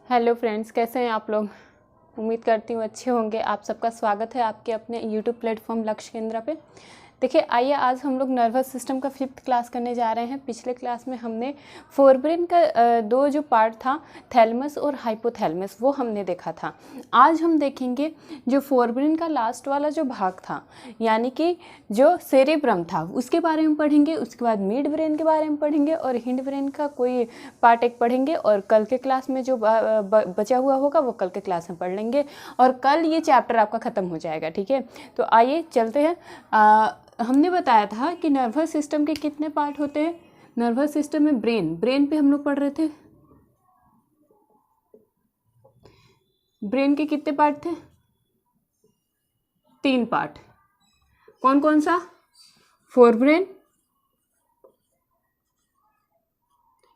Hello friends, कैसे हैं आप लोग। उम्मीद करती हूँ अच्छे होंगे। आप सबका स्वागत है आपके अपने यूट्यूब प्लेटफॉर्म लक्ष्य केंद्र पे। देखिए, आइए आज हम लोग नर्वस सिस्टम का 5th क्लास करने जा रहे हैं। पिछले क्लास में हमने फोरब्रेन का दो जो पार्ट था, थैलेमस और हाइपोथैलेमस, वो हमने देखा था। आज हम देखेंगे जो फोरब्रेन का लास्ट वाला जो भाग था, यानी कि जो सेरेब्रम था, उसके बारे में पढ़ेंगे। उसके बाद मिड ब्रेन के बारे में पढ़ेंगे और हिंड ब्रेन का कोई पार्ट एक पढ़ेंगे। और कल के क्लास में जो बचा हुआ होगा वो कल के क्लास में पढ़ लेंगे और कल ये चैप्टर आपका ख़त्म हो जाएगा। ठीक है, तो आइए चलते हैं। हमने बताया था कि नर्वस सिस्टम के कितने पार्ट होते हैं। नर्वस सिस्टम में ब्रेन पे हम लोग पढ़ रहे थे। ब्रेन के कितने पार्ट थे? 3 पार्ट। कौन कौन सा? फोरब्रेन,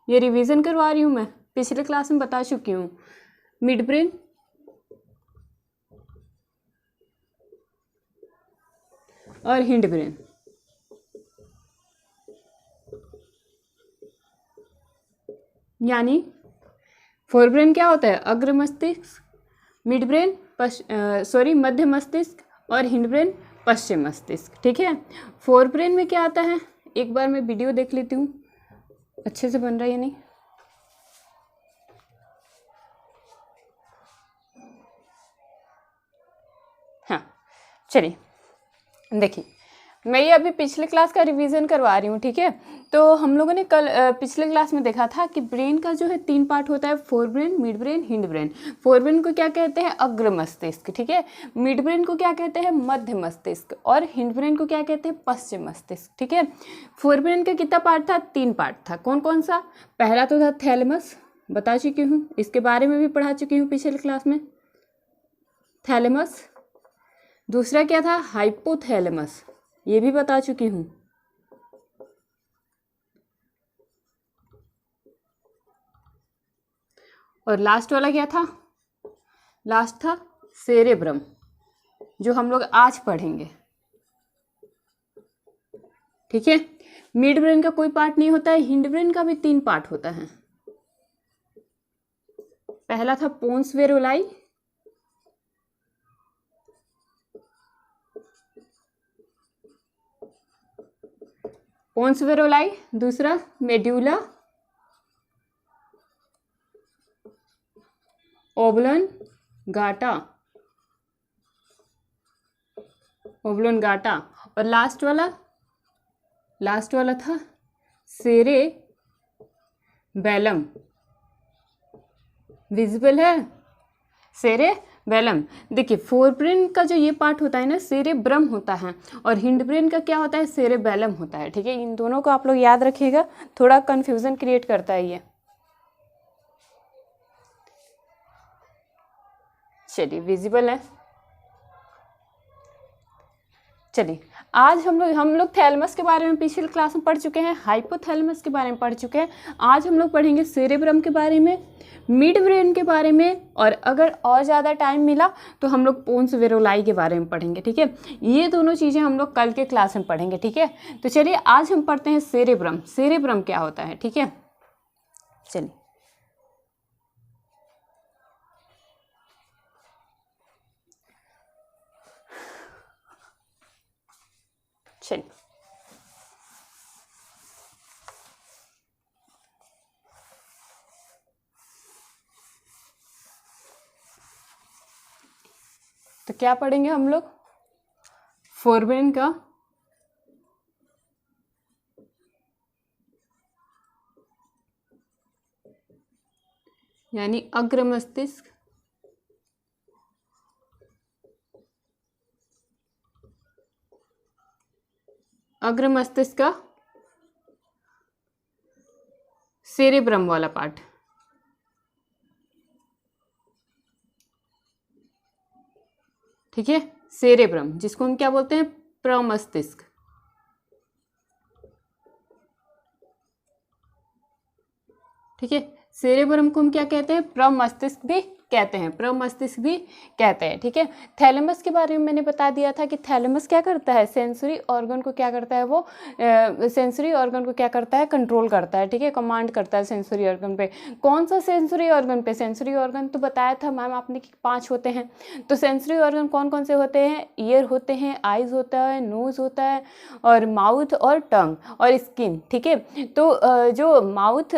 ये रिवीजन करवा रही हूँ मैं, पिछले क्लास में बता चुकी हूँ। मिड ब्रेन और हिंड ब्रेन। यानी फोरब्रेन क्या होता है? अग्र मस्तिष्क, मिड ब्रेन मध्य मस्तिष्क और हिंड ब्रेन पश्चिम मस्तिष्क। ठीक है, फोरब्रेन में क्या आता है? एक बार मैं वीडियो देख लेती हूँ अच्छे से बन रहा है या नहीं। हाँ, चलिए देखिए, मैं ये अभी पिछले क्लास का रिवीजन करवा रही हूँ। ठीक है, तो हम लोगों ने कल पिछले क्लास में देखा था कि ब्रेन का जो है 3 पार्ट होता है, forebrain, mid brain, hind brain. Forebrain को क्या कहते हैं? अग्र मस्तिष्क। ठीक है, मिड ब्रेन को क्या कहते हैं? मध्य मस्तिष्क। और हिंड ब्रेन को क्या कहते हैं? पश्चिम मस्तिष्क। ठीक है, फोरब्रेन का कितना पार्ट था? 3 पार्ट था। कौन कौन सा? पहला तो था थैलेमस, बता चुकी हूँ, इसके बारे में भी पढ़ा चुकी हूँ पिछले क्लास में, थैलेमस। दूसरा क्या था? हाइपोथैलेमस, ये भी बता चुकी हूँ। और लास्ट वाला क्या था? लास्ट था सेरेब्रम, जो हम लोग आज पढ़ेंगे। ठीक है, मिड ब्रेन का कोई पार्ट नहीं होता है। हिंड ब्रेन का भी 3 पार्ट होता है। पहला था पोन्स वेरोलाई, पोन्स वेरोलाई। दूसरा मेड्यूला ओब्लोंगाटा, ओब्लोंगाटा। और लास्ट वाला था सेरे बेलम। विजिबल है? सेरे बेलम। देखिए, फोरब्रेन का जो ये पार्ट होता है ना, सेरेब्रम होता है, और हिंड ब्रेन का क्या होता है? सेरेबेलम होता है। ठीक है, इन दोनों को आप लोग याद रखिएगा, थोड़ा कंफ्यूजन क्रिएट करता है ये। चलिए, विजिबल है। चलिए, आज हम लोग थैलेमस के बारे में पिछले क्लास में पढ़ चुके हैं, हाइपोथैलेमस के बारे में पढ़ चुके हैं। आज हम लोग पढ़ेंगे सेरेब्रम के बारे में, मिड ब्रेन के बारे में, और अगर और ज़्यादा टाइम मिला तो हम लोग पोन्स वेरोलाई के बारे में पढ़ेंगे। ठीक है, ये दोनों चीज़ें हम लोग कल के क्लास में पढ़ेंगे। ठीक है, तो चलिए आज हम पढ़ते हैं सेरेब्रम। सेरेब्रम क्या होता है? ठीक है, चलिए चलिए तो क्या पढ़ेंगे हम लोग? फोरब्रेन का यानी अग्र मस्तिष्क, अग्र मस्तिष्क का सेरेब्रम वाला पार्ट। ठीक है, सेरेब्रम, जिसको हम क्या बोलते हैं? प्रमस्तिष्क। ठीक है, सेरेब्रम को हम क्या कहते हैं? प्रमस्तिष्क भी कहते हैं, प्रमस्तिष्क भी कहते हैं, ठीक है। थैलेमस के बारे में मैंने बता दिया था कि थैलेमस क्या करता है, सेंसरी ऑर्गन को क्या करता है, वो सेंसरी ऑर्गन को क्या करता है, कंट्रोल करता है, ठीक है, कमांड करता है सेंसरी ऑर्गन पे। कौन सा सेंसरी ऑर्गन पे, सेंसरी ऑर्गन तो बताया था मैम आपने कि 5 होते हैं। तो सेंसरी ऑर्गन कौन कौन से होते हैं, ईयर होते हैं, आइज होता है, नोज होता है, और माउथ और टंग और स्किन, ठीक है। तो जो माउथ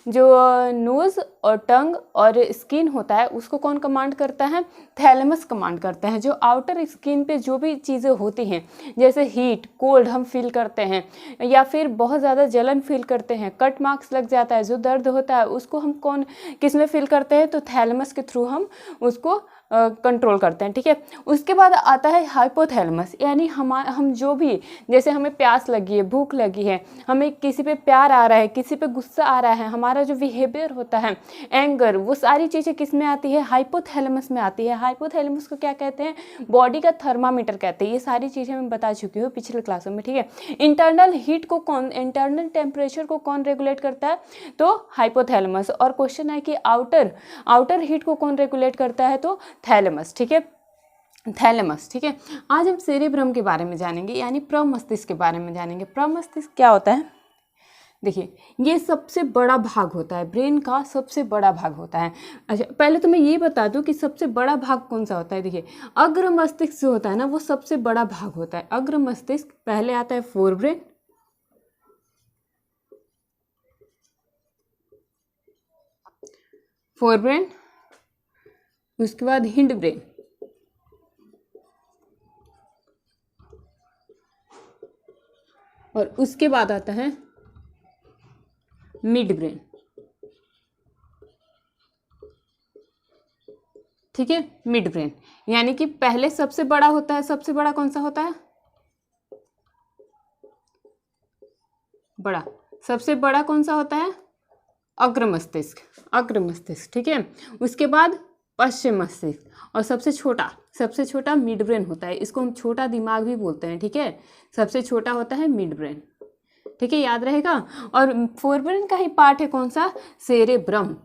जो नोज और टंग और स्किन होता है उसको कौन कमांड करता है, थैलेमस कमांड करता है। जो आउटर स्किन पे जो भी चीज़ें होती हैं, जैसे हीट कोल्ड हम फील करते हैं, या फिर बहुत ज़्यादा जलन फील करते हैं, कट मार्क्स लग जाता है, जो दर्द होता है उसको हम किस में फील करते हैं, तो थैलेमस के थ्रू हम उसको कंट्रोल करते हैं, ठीक है। उसके बाद आता है हाइपोथैलेमस, यानी हम जो भी, जैसे हमें प्यास लगी है, भूख लगी है, हमें किसी पे प्यार आ रहा है, किसी पे गुस्सा आ रहा है, हमारा जो बिहेवियर होता है, एंगर, वो सारी चीज़ें किस में आती है, हाइपोथैलेमस में आती है। हाइपोथैलेमस को क्या कहते हैं, बॉडी का थर्मामीटर कहते हैं। ये सारी चीज़ें मैं बता चुकी हूँ पिछले क्लासों में, ठीक है। इंटरनल टेम्परेचर को कौन रेगुलेट करता है, तो हाइपोथैलेमस। और क्वेश्चन है कि आउटर हीट को कौन रेगुलेट करता है, तो थैलेमस, ठीक है, थैलेमस, ठीक है। आज हम सेरेब्रम के बारे में जानेंगे, यानी प्रमस्तिष्क के बारे में जानेंगे। प्रमस्तिष्क क्या होता है, देखिए ये सबसे बड़ा भाग होता है, ब्रेन का सबसे बड़ा भाग होता है। अच्छा पहले तो मैं ये बता दूं कि सबसे बड़ा भाग कौन सा होता है। देखिए अग्र मस्तिष्क जो होता है ना, वो सबसे बड़ा भाग होता है। अग्र मस्तिष्क, पहले आता है फोरब्रेन, उसके बाद हिंड ब्रेन, और उसके बाद आता है मिड ब्रेन, ठीक है, मिड ब्रेन। यानी कि पहले सबसे बड़ा होता है, सबसे बड़ा कौन सा होता है, बड़ा, सबसे बड़ा कौन सा होता है, अग्र मस्तिष्क, ठीक है। उसके बाद पश्चिम मस्तिष्क, और सबसे छोटा मिड ब्रेन होता है। इसको हम छोटा दिमाग भी बोलते हैं, ठीक है। सबसे छोटा होता है मिड ब्रेन, ठीक है, याद रहेगा। और फोरब्रेन का ही पार्ट है कौन सा, सेरेब्रम,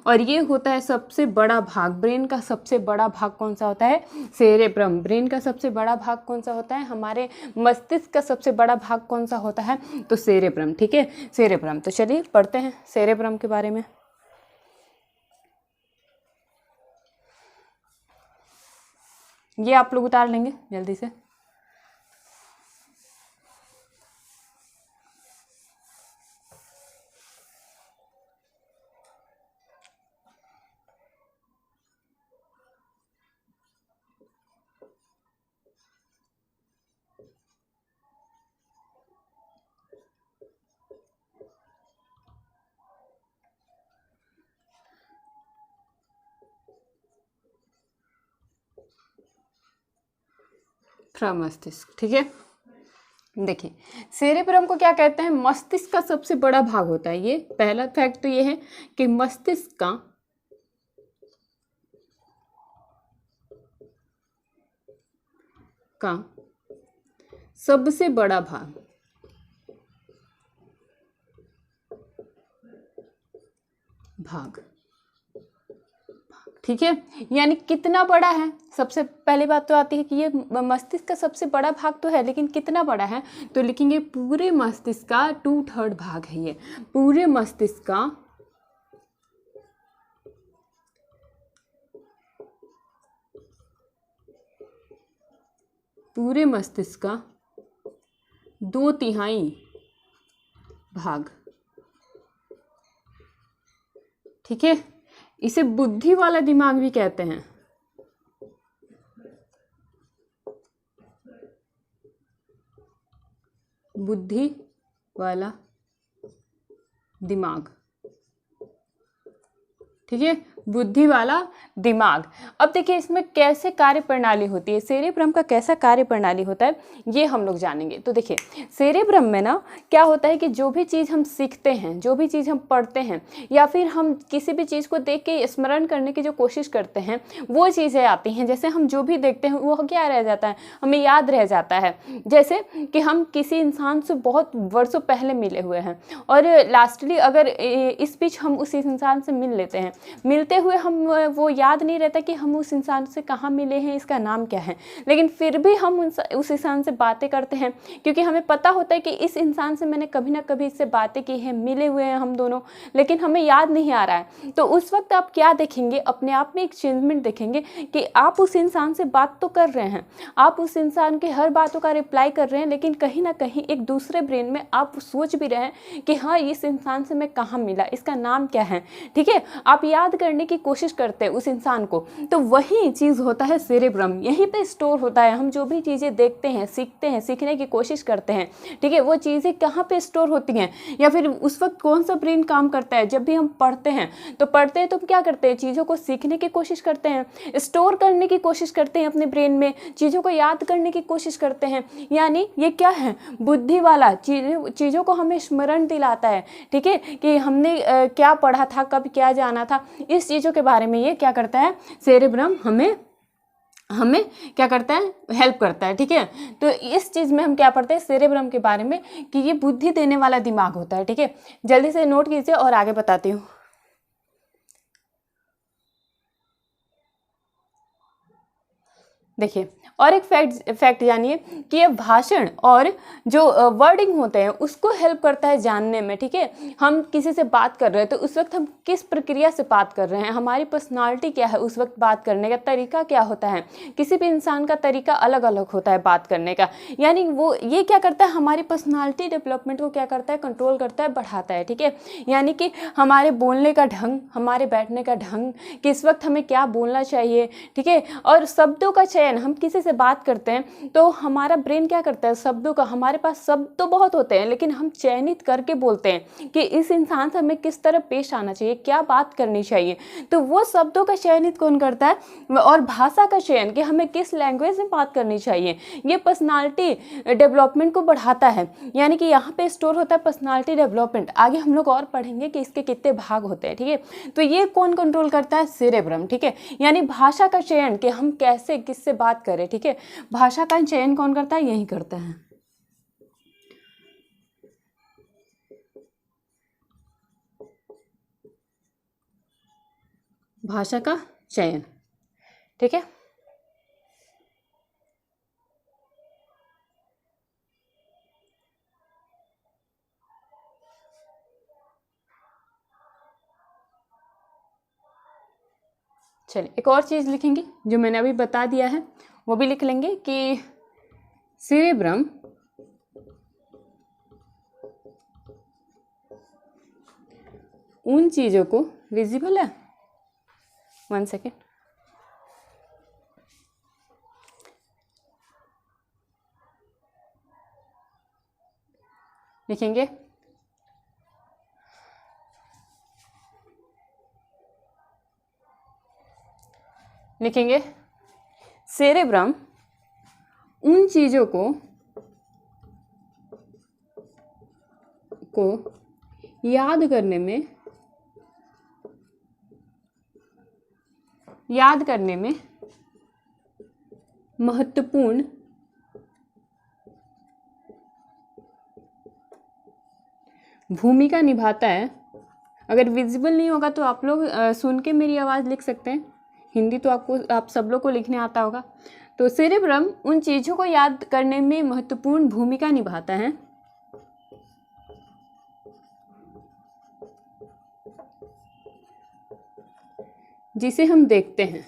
और ये होता है सबसे बड़ा भाग। ब्रेन का सबसे बड़ा भाग कौन सा होता है, सेरेब्रम। ब्रेन का सबसे बड़ा भाग कौन सा होता है, हमारे मस्तिष्क का सबसे बड़ा भाग कौन सा होता है, तो सेरेब्रम, ठीक है, सेरेब्रम। तो चलिए पढ़ते हैं सेरेब्रम के बारे में। ये आप लोग उतार लेंगे जल्दी से। मस्तिष्क, ठीक है। देखिए सेरेब्रम को क्या कहते हैं, मस्तिष्क का सबसे बड़ा भाग होता है। ये पहला फैक्ट तो ये है कि मस्तिष्क का सबसे बड़ा भाग, ठीक है। यानी कितना बड़ा है, सबसे पहली बात तो आती है कि ये मस्तिष्क का सबसे बड़ा भाग तो है, लेकिन कितना बड़ा है, तो लिखेंगे पूरे मस्तिष्क का 2/3 भाग है ये। पूरे मस्तिष्क का 2/3 भाग, ठीक है। इसे बुद्धि वाला दिमाग भी कहते हैं, बुद्धि वाला दिमाग, ठीक है। बुद्धि वाला दिमाग। अब देखिए इसमें कैसे कार्य प्रणाली होती है, सेरेब्रम का कैसा कार्य प्रणाली होता है ये हम लोग जानेंगे। तो देखिए सेरेब्रम में ना क्या होता है कि जो भी चीज़ हम सीखते हैं, जो भी चीज़ हम पढ़ते हैं, या फिर हम किसी भी चीज़ को देख के स्मरण करने की जो कोशिश करते हैं वो चीज़ें आती हैं। जैसे हम जो भी देखते हैं वो क्या रह जाता है, हमें याद रह जाता है। जैसे कि हम किसी इंसान से बहुत वर्षों पहले मिले हुए हैं और लास्टली अगर इस बीच हम उस इंसान से मिल लेते हैं, मिलते हुए हम वो याद नहीं रहता कि हम उस इंसान से कहाँ मिले हैं, इसका नाम क्या है, लेकिन फिर भी हम उस इंसान से बातें करते हैं क्योंकि हमें पता होता है कि इस इंसान से मैंने कभी ना कभी इससे बातें की हैं, मिले हुए हैं हम दोनों, लेकिन हमें याद नहीं आ रहा है। तो उस वक्त आप क्या देखेंगे, अपने आप में एक चेंजमेंट देखेंगे कि आप उस इंसान से बात तो कर रहे हैं, आप उस इंसान के हर बातों का रिप्लाई कर रहे हैं, लेकिन कहीं ना कहीं एक दूसरे ब्रेन में आप सोच भी रहे हैं कि हाँ इस इंसान से मैं कहाँ मिला, इसका नाम क्या है, ठीक है। आप याद करने की कोशिश करते हैं उस इंसान को। तो वही चीज़ होता है सेरेब्रम, यहीं पे स्टोर होता है। हम जो भी चीज़ें देखते हैं, सीखते हैं, सीखने की कोशिश करते हैं, ठीक है, वो चीज़ें कहाँ पे स्टोर होती हैं, या फिर उस वक्त कौन सा ब्रेन काम करता है। जब भी हम पढ़ते हैं तो हम क्या करते हैं, चीज़ों को सीखने की कोशिश करते हैं, स्टोर करने की कोशिश करते हैं अपने ब्रेन में, चीज़ों को याद करने की कोशिश करते हैं। यानी ये क्या है, बुद्धि वाला, चीज़ों को हमें स्मरण दिलाता है, ठीक है, कि हमने क्या पढ़ा था, कब क्या जाना था, इस चीज़ों के बारे में ये क्या करता है, सेरेब्रम हमें क्या करता है, हेल्प करता है, ठीक है। तो इस चीज़ में हम क्या पढ़ते हैं सेरेब्रम के बारे में कि ये बुद्धि देने वाला दिमाग होता है, ठीक है। जल्दी से नोट कीजिए और आगे बताती हूँ। देखिए और एक फैक्ट जानिए कि ये भाषण और जो वर्डिंग होते हैं उसको हेल्प करता है जानने में, ठीक है। हम किसी से बात कर रहे हैं तो उस वक्त हम किस प्रक्रिया से बात कर रहे हैं, हमारी पर्सनालिटी क्या है, उस वक्त बात करने का तरीका क्या होता है। किसी भी इंसान का तरीका अलग अलग होता है बात करने का, यानी वो ये क्या करता है, हमारी पर्सनालिटी डेवलपमेंट को क्या करता है, कंट्रोल करता है, बढ़ाता है, ठीक है। यानी कि हमारे बोलने का ढंग, हमारे बैठने का ढंग, किस वक्त हमें क्या बोलना चाहिए, ठीक है। और शब्दों का चयन, हम किसी से बात करते हैं तो हमारा ब्रेन क्या करता है, शब्दों का, हमारे पास शब्द तो बहुत होते हैं लेकिन हम चयनित करके बोलते हैं कि इस इंसान से हमें किस तरह पेश आना चाहिए, क्या बात करनी चाहिए। तो वो शब्दों का चयनित कौन करता है, और भाषा का चयन कि हमें किस लैंग्वेज में बात करनी चाहिए, ये पर्सनालिटी डेवलपमेंट को बढ़ाता है। यानी कि यहाँ पे स्टोर होता है पर्सनालिटी डेवलपमेंट। आगे हम लोग और पढ़ेंगे कि इसके कितने भाग होते हैं, ठीक है। तो ये कौन कंट्रोल करता है, सेरेब्रम, ठीक है। यानी भाषा का चयन कि हम कैसे किससे बात करें, ठीक है, भाषा का चयन कौन करता है, यही करता है। भाषा का चयन, ठीक है। चलिए एक और चीज़ लिखेंगे जो मैंने अभी बता दिया है वो भी लिख लेंगे कि सेरेब्रम उन चीज़ों को, विजिबल है, 1 सेकेंड, लिखेंगे सेरेब्रम उन चीज़ों को याद करने में महत्वपूर्ण भूमिका निभाता है। अगर विजिबल नहीं होगा तो आप लोग सुन के मेरी आवाज़ लिख सकते हैं, हिंदी तो आप सब लोग को लिखने आता होगा। तो सेरेब्रम उन चीज़ों को याद करने में महत्वपूर्ण भूमिका निभाता है जिसे हम देखते हैं।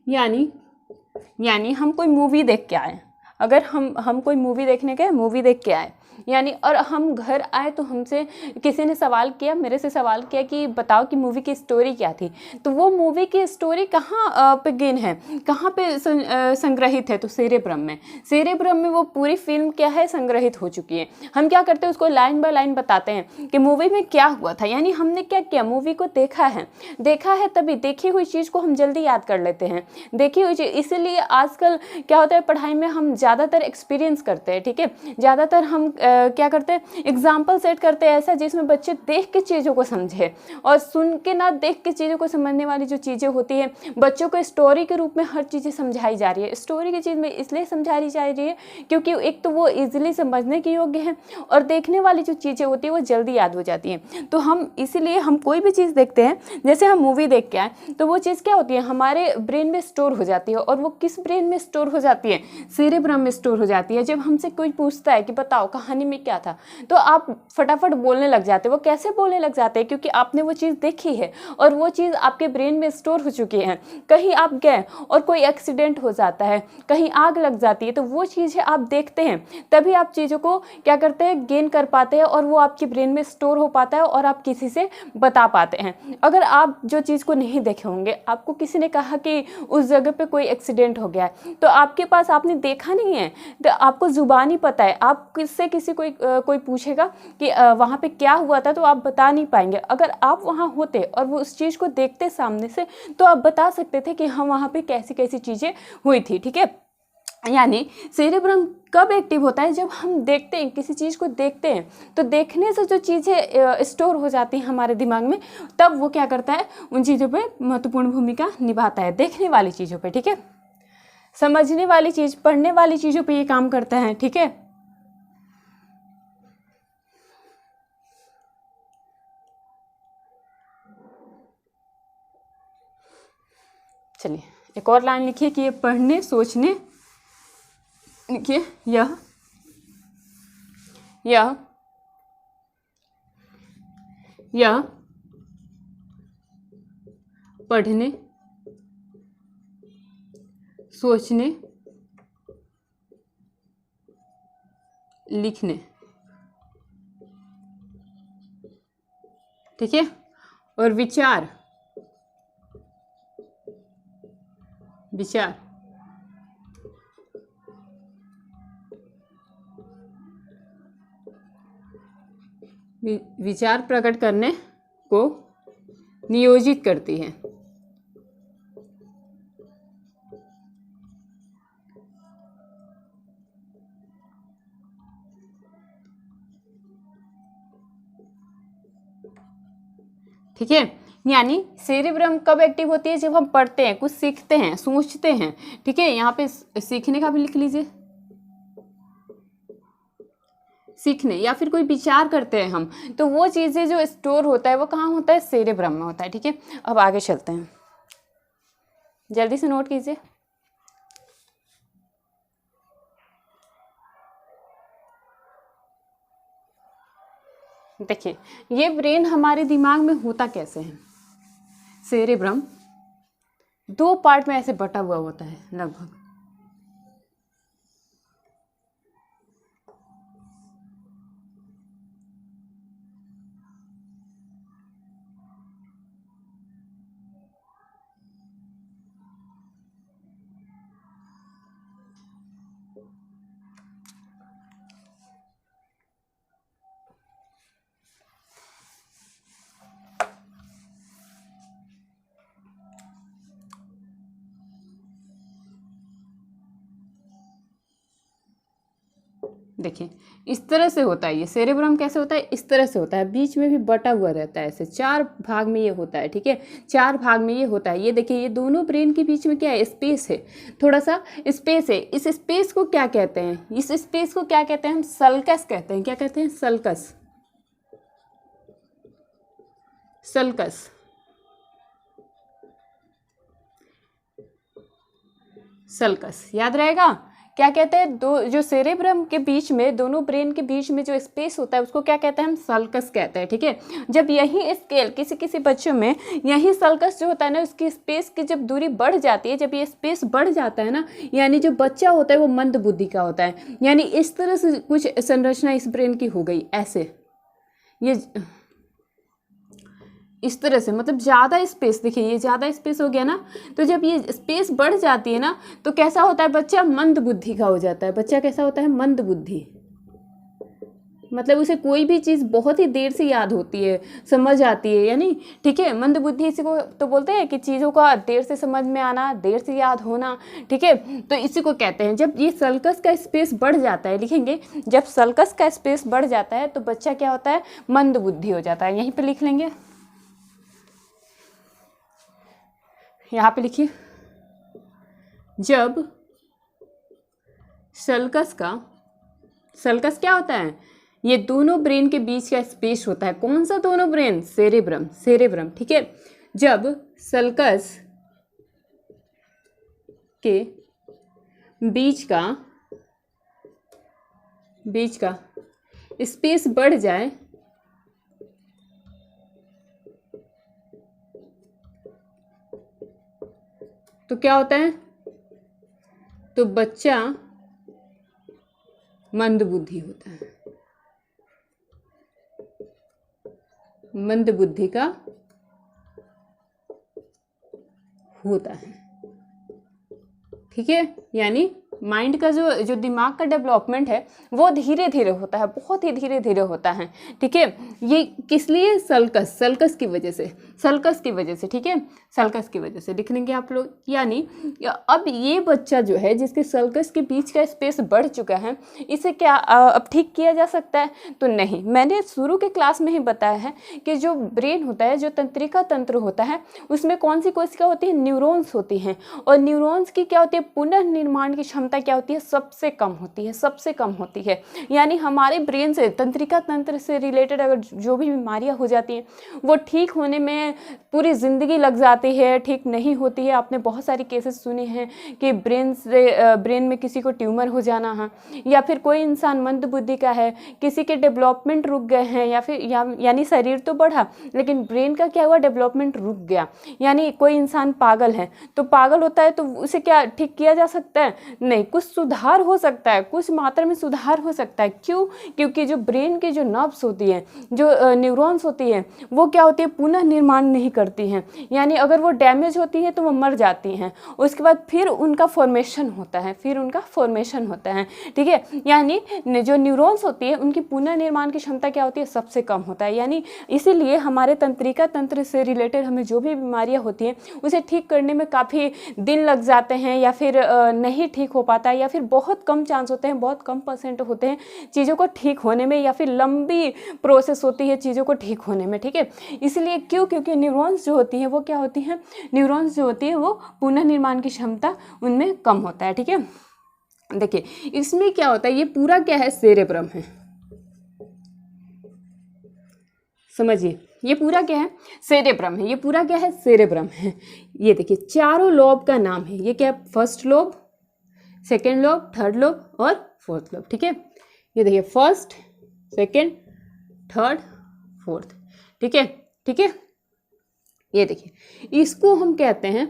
यानी हम कोई मूवी देख के आए, अगर हम कोई मूवी देखने गए, मूवी देख के आए, यानी और हम घर आए तो हमसे किसी ने सवाल किया, मेरे से सवाल किया कि बताओ कि मूवी की स्टोरी क्या थी। तो वो मूवी की स्टोरी कहाँ पे गेन है, कहाँ पे संग्रहित है, तो सेरेब्रम में। सेरेब्रम में वो पूरी फिल्म क्या है, संग्रहित हो चुकी है। हम क्या करते हैं, उसको लाइन बाय लाइन बताते हैं कि मूवी में क्या हुआ था, यानी हमने क्या किया, मूवी को देखा है, तभी देखी हुई चीज़ को हम जल्दी याद कर लेते हैं, देखी हुई चीज़। इसीलिए आजकल क्या होता है, पढ़ाई में हम ज़्यादातर एक्सपीरियंस करते हैं, ठीक है, ज़्यादातर हम क्या करते हैं, एग्जाम्पल सेट करते हैं ऐसा जिसमें बच्चे देख के चीज़ों को समझे, और सुन के ना देख के चीज़ों को समझने वाली जो चीज़ें होती है, बच्चों को स्टोरी के रूप में हर चीज़ें समझाई जा रही है। स्टोरी की चीज़ में इसलिए समझाई जा रही है क्योंकि एक तो वो इजीली समझने के योग्य है, और देखने वाली जो चीज़ें होती है वो जल्दी याद हो जाती हैं। तो हम इसीलिए हम कोई भी चीज़ देखते हैं, जैसे हम मूवी देख के आए तो वो चीज़ क्या होती है, हमारे ब्रेन में स्टोर हो जाती है। और वो किस ब्रेन में स्टोर हो जाती है, सेरेब्रम में स्टोर हो जाती है। जब हमसे कोई पूछता है कि बताओ कहानी में क्या था, तो आप फटाफट बोलने लग जाते हो। वो कैसे बोलने लग जाते हैं, क्योंकि आपने वो चीज़ देखी है और वो चीज़ आपके ब्रेन में स्टोर हो चुकी है। कहीं आप गए और कोई एक्सीडेंट हो जाता है, कहीं आग लग जाती है, तो वो चीज़ें आप देखते हैं, तभी आप चीज़ों को क्या करते हैं, गेन कर पाते हैं, और वो आपके ब्रेन में स्टोर हो पाता है और आप किसी से बता पाते हैं। अगर आप जो चीज़ को नहीं देखे होंगे, आपको किसी ने कहा कि उस जगह पे कोई एक्सीडेंट हो गया है, तो आपके पास आपने देखा नहीं है, तो आपको जुबानी पता है, आप किससे किसी कोई पूछेगा कि वहाँ पे क्या हुआ था, तो आप बता नहीं पाएंगे। अगर आप वहाँ होते और वो उस चीज़ को देखते सामने से, तो आप बता सकते थे कि हाँ वहाँ पे कैसी कैसी चीज़ें हुई थी, ठीक है। यानी सेरेब्रम कब एक्टिव होता है, जब हम देखते हैं, किसी चीज़ को देखते हैं, तो देखने से जो चीज़ें स्टोर हो जाती हैं हमारे दिमाग में, तब वो क्या करता है, उन चीज़ों पे महत्वपूर्ण भूमिका निभाता है, देखने वाली चीज़ों पे, ठीक है। समझने वाली चीज़, पढ़ने वाली चीज़ों पे ये काम करता है, ठीक है। चलिए एक और लाइन लिखिए कि ये पढ़ने, सोचने, लिखिए यह पढ़ने, सोचने, लिखने, ठीक है, और विचार विचार प्रकट करने को नियोजित करती है। ठीक है, यानी सेरेब्रम कब एक्टिव होती है, जब हम पढ़ते हैं, कुछ सीखते हैं, सोचते हैं, ठीक है। यहाँ पे सीखने का भी लिख लीजिए, सीखने या फिर कोई विचार करते हैं हम, तो वो चीज़ें जो स्टोर होता है वो कहाँ होता है, सेरेब्रम में होता है, ठीक है। अब आगे चलते हैं, जल्दी से नोट कीजिए। देखिए ये ब्रेन हमारे दिमाग में होता कैसे है, सेरेब्रम 2 पार्ट में ऐसे बटा हुआ होता है लगभग। देखिए इस तरह से होता है, ये सेरेब्रम कैसे होता है, इस तरह से होता है, बीच में भी बटा हुआ रहता है, ऐसे 4 भाग में ये होता है, ठीक है। 4 भाग में ये होता है। ये देखिए ये दोनों ब्रेन के बीच में क्या है, स्पेस है, थोड़ा सा स्पेस है। इस स्पेस को क्या कहते हैं, इस स्पेस को क्या कहते हैं, हम सल्कस कहते हैं। क्या कहते हैं, सल्कस, सल्कस, सल्कस, याद रहेगा क्या कहते हैं, दो जो सेरेब्रम के बीच में, दोनों ब्रेन के बीच में जो स्पेस होता है उसको क्या कहते हैं, हम सल्कस कहते हैं, ठीक है। जब यही स्केल किसी किसी बच्चों में यही सल्कस जो होता है ना, उसकी स्पेस की जब दूरी बढ़ जाती है, जब ये स्पेस बढ़ जाता है ना, यानी जो बच्चा होता है वो मंद बुद्धि का होता है। यानी इस तरह से कुछ संरचना इस ब्रेन की हो गई, ऐसे ये इस तरह से, मतलब ज़्यादा स्पेस, देखिए ये ज़्यादा स्पेस हो गया ना, तो जब ये स्पेस बढ़ जाती है ना तो कैसा होता है, बच्चा मंद बुद्धि का हो जाता है। बच्चा कैसा होता है, मंद बुद्धि, मतलब उसे कोई भी चीज़ बहुत ही देर से याद होती है, समझ आती है, यानी ठीक है। मंद बुद्धि इसी को तो बोलते हैं कि चीज़ों का देर से समझ में आना, देर से याद होना, ठीक है। तो इसी को कहते हैं, जब ये सल्कस का स्पेस बढ़ जाता है, लिखेंगे जब सल्कस का स्पेस बढ़ जाता है तो बच्चा क्या होता है, मंद बुद्धि हो जाता है। यहीं पर लिख लेंगे, यहाँ पे लिखिए, जब सल्कस क्या होता है, ये दोनों ब्रेन के बीच का स्पेस होता है। कौन सा दोनों ब्रेन, सेरेब्रम, ठीक है। जब सल्कस के बीच का स्पेस बढ़ जाए तो क्या होता है, तो बच्चा मंद बुद्धि होता है, मंद बुद्धि का होता है, ठीक है। यानी माइंड का जो दिमाग का डेवलपमेंट है वो धीरे धीरे होता है, बहुत ही धीरे धीरे होता है, ठीक है। ये किस लिए, सल्कस की वजह से, ठीक है, सल्कस की वजह से लिख लेंगे आप लोग। यानी अब ये बच्चा जो है जिसके सल्कस के बीच का स्पेस बढ़ चुका है, इसे क्या अब ठीक किया जा सकता है, तो नहीं। मैंने शुरू के क्लास में ही बताया है कि जो ब्रेन होता है, जो तंत्रिका तंत्र होता है, उसमें कौन सी कोशिका होती है, न्यूरॉन्स होती हैं, और न्यूरॉन्स की क्या होती है, पुनर्निर्माण की क्षमता क्या होती है, सबसे कम होती है। यानी हमारे ब्रेन से, तंत्रिका तंत्र से रिलेटेड अगर जो भी बीमारियां हो जाती हैं वो ठीक होने में पूरी ज़िंदगी लग जाती है, ठीक नहीं होती है। आपने बहुत सारी केसेस सुने हैं कि ब्रेन में किसी को ट्यूमर हो जाना है, या फिर कोई इंसान मंद बुद्धि का है, किसी के डेवलपमेंट रुक गए हैं, या फिर यानी शरीर तो बढ़ा लेकिन ब्रेन का क्या हुआ, डेवलपमेंट रुक गया। यानी कोई इंसान पागल है, तो पागल होता है तो उसे क्या ठीक किया जा सकता है, नहीं। कुछ सुधार हो सकता है, कुछ मात्रा में सुधार हो सकता है। क्यों, क्योंकि जो ब्रेन की जो नर्व्स होती है, जो न्यूरॉन्स होती है, वो क्या होती है, पुनः निर्माण नहीं करती हैं। यानी अगर वो डैमेज होती है तो वो मर जाती हैं, उसके बाद फिर उनका फॉर्मेशन होता है, ठीक है। यानी जो न्यूरॉन्स होती है उनकी पुनः निर्माण की क्षमता क्या होती है, सबसे कम होता है। यानी इसीलिए हमारे तंत्रिका तंत्र से रिलेटेड हमें जो भी बीमारियां होती हैं उसे ठीक करने में काफ़ी दिन लग जाते हैं, या फिर नहीं ठीक हो पाता है, या फिर बहुत कम चांस होते हैं, बहुत कम % होते हैं चीज़ों को ठीक होने में, या फिर लंबी प्रोसेस होती है चीज़ों को ठीक होने में, ठीक है। इसलिए क्योंकि न्यूरॉन्स जो होती हैं वो क्या होती हैं, न्यूरॉन्स जो होती है वो पुनर्निर्माण की क्षमता उनमें कम होता है, ठीक है। देखिए इसमें क्या होता है, ये पूरा क्या है, सेरेब्रम है, समझिए ये पूरा क्या है, सेरेब्रम है, ये पूरा क्या है, सेरेब्रम है। ये देखिए चारों लोब का नाम है, ये क्या है, first lobe, second lobe, third lobe और फोर्थ लोब, ठीक है। ये देखिए फर्स्ट, सेकेंड, थर्ड, फोर्थ, ठीक है। ये देखिए इसको हम कहते हैं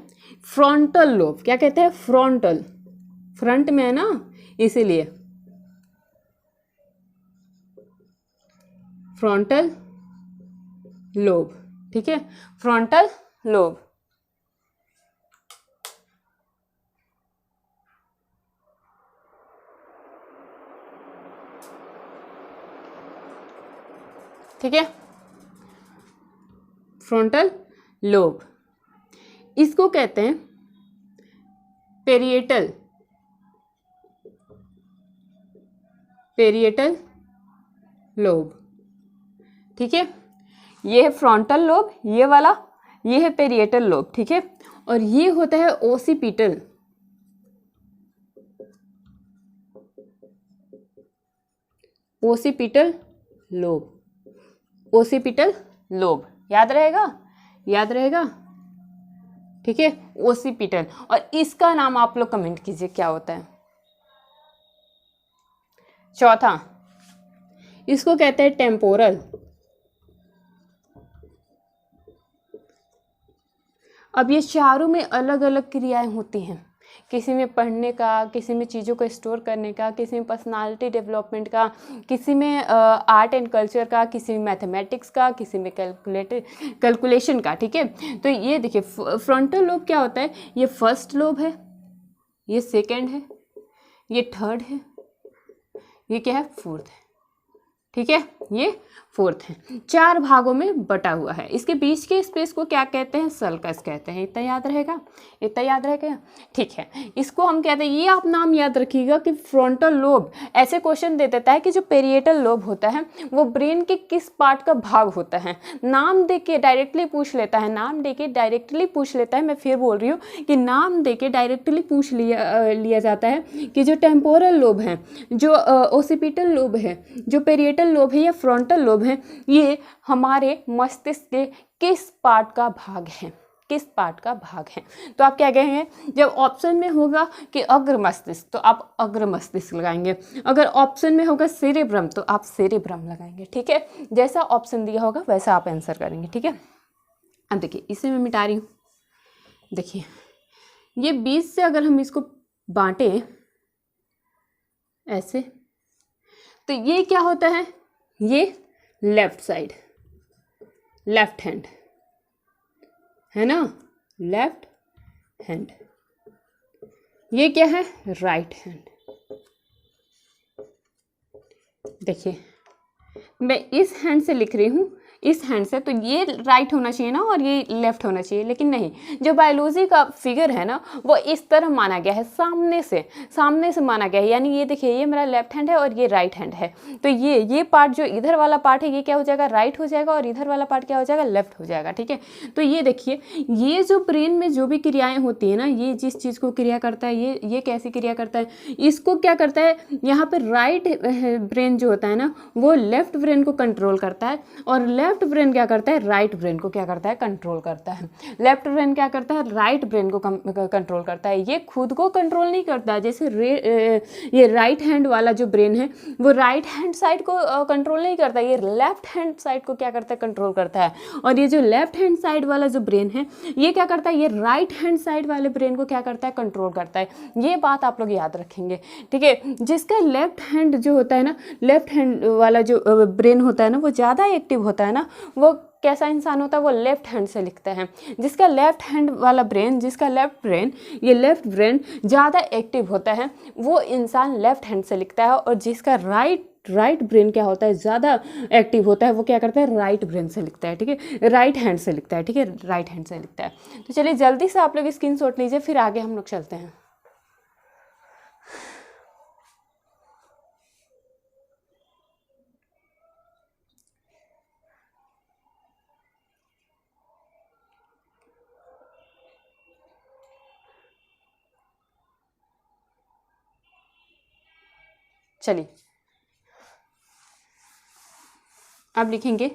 फ्रंटल लोब। क्या कहते हैं, फ्रंटल, फ्रंट में है ना इसीलिए फ्रंटल लोब, ठीक है, फ्रंटल लोब। ठीक है, फ्रंटल लोब। इसको कहते हैं पेरिएटल लोब, ठीक है। ये है फ्रंटल लोब, ये वाला, ये है पेरिएटल लोब, ठीक है। और ये होता है ओसिपिटल लोब, याद रहेगा, ठीक है, ओसिपिटल। और इसका नाम आप लोग कमेंट कीजिए क्या होता है, चौथा, इसको कहते हैं टेम्पोरल। अब ये चारों में अलग अलग क्रियाएं होती हैं, किसी में पढ़ने का, किसी में चीज़ों को स्टोर करने का, किसी में पर्सनालिटी डेवलपमेंट का, किसी में आर्ट एंड कल्चर का, किसी में मैथमेटिक्स का, किसी में कैलकुलेशन का। ठीक है, तो ये देखिए फ्रंटल लोब क्या होता है, ये फर्स्ट लोब है, ये सेकंड है, ये थर्ड है, ये क्या है, फोर्थ है। ठीक है, ये फोर्थ है, 4 भागों में बटा हुआ है। इसके बीच के स्पेस को क्या कहते हैं, सल्कस कहते हैं। इतना याद रहेगा, इतना याद रहेगा। ठीक है, इसको हम कहते हैं, ये आप नाम याद रखिएगा कि फ्रंटल लोब ऐसे क्वेश्चन दे देता है कि जो पेरिएटल लोब होता है वो ब्रेन के किस पार्ट का भाग होता है, नाम दे के डायरेक्टली पूछ लेता है, नाम दे के डायरेक्टली पूछ लेता है। मैं फिर बोल रही हूँ कि नाम दे के डायरेक्टली पूछ लिया जाता है कि जो टेम्पोरल लोब है, जो ओसिपिटल लोब है, जो पेरिएटल लोब है या फ्रंटल लोब है, ये हमारे मस्तिष्क के किस पार्ट का भाग है, किस पार्ट का भाग है। तो आप क्या कहेंगे, जब ऑप्शन में होगा कि अग्र मस्तिष्क तो आप अग्र मस्तिष्क लगाएंगे, अगर ऑप्शन में होगा सेरेब्रम तो आप सेरेब्रम लगाएंगे। ठीक है, जैसा ऑप्शन दिया होगा वैसा आप आंसर करेंगे। ठीक है, अब देखिए इसे मैं मिटा रही हूँ। देखिए ये 20 से अगर हम इसको बांटे ऐसे, तो ये क्या होता है, ये लेफ्ट साइड, लेफ्ट हैंड है ना, लेफ्ट हैंड। ये क्या है, राइट हैंड। देखिए मैं इस हैंड से लिख रही हूँ, इस हैंड से, तो ये राइट होना चाहिए ना और ये लेफ्ट होना चाहिए, लेकिन नहीं, जो बायोलॉजी का फिगर है ना वो इस तरह माना गया है, सामने से माना गया है। यानी ये देखिए, ये मेरा लेफ्ट हैंड है और ये राइट हैंड है, तो ये पार्ट जो इधर वाला पार्ट है ये क्या हो जाएगा, राइट हो जाएगा, और इधर वाला पार्ट क्या हो जाएगा, लेफ्ट हो जाएगा। ठीक है, तो ये देखिए, ये जो ब्रेन में जो भी क्रियाएं होती है ना, ये जिस चीज़ को क्रिया करता है, ये कैसी क्रिया करता है, इसको क्या करता है, यहाँ पर राइट ब्रेन जो होता है ना वो लेफ्ट ब्रेन को कंट्रोल करता है, और लेफ्ट ब्रेन क्या करता है, राइट ब्रेन को क्या करता है, कंट्रोल करता है। लेफ्ट ब्रेन क्या करता है, राइट ब्रेन को कंट्रोल करता है। ये खुद को कंट्रोल नहीं करता है, जैसे ये राइट हैंड वाला जो ब्रेन है वो राइट हैंड साइड को कंट्रोल नहीं करता, ये लेफ्ट हैंड साइड को क्या करता है, कंट्रोल करता है। और ये जो लेफ्ट हैंड साइड वाला जो ब्रेन है ये क्या करता है, ये राइट हैंड साइड वाले ब्रेन को क्या करता है, कंट्रोल करता है। ये बात आप लोग याद रखेंगे। ठीक है, जिसका लेफ्ट हैंड जो होता है ना, लेफ्ट हैंड वाला जो ब्रेन होता है ना वो ज़्यादा एक्टिव होता है ना, वो कैसा इंसान होता है, वो लेफ्ट हैंड से लिखता है। जिसका लेफ्ट हैंड वाला ब्रेन, जिसका ये लेफ्ट ब्रेन ज़्यादा एक्टिव होता है वो इंसान लेफ्ट हैंड से लिखता है, और जिसका राइट ब्रेन क्या होता है, ज़्यादा एक्टिव होता है, वो क्या करता है, राइट ब्रेन से लिखता है। ठीक है, राइट हैंड से लिखता है। ठीक है, राइट हैंड से लिखता है। तो चलिए जल्दी से आप लोग स्क्रीनशॉट लीजिए, फिर आगे हम लोग चलते हैं। चलिए अब लिखेंगे,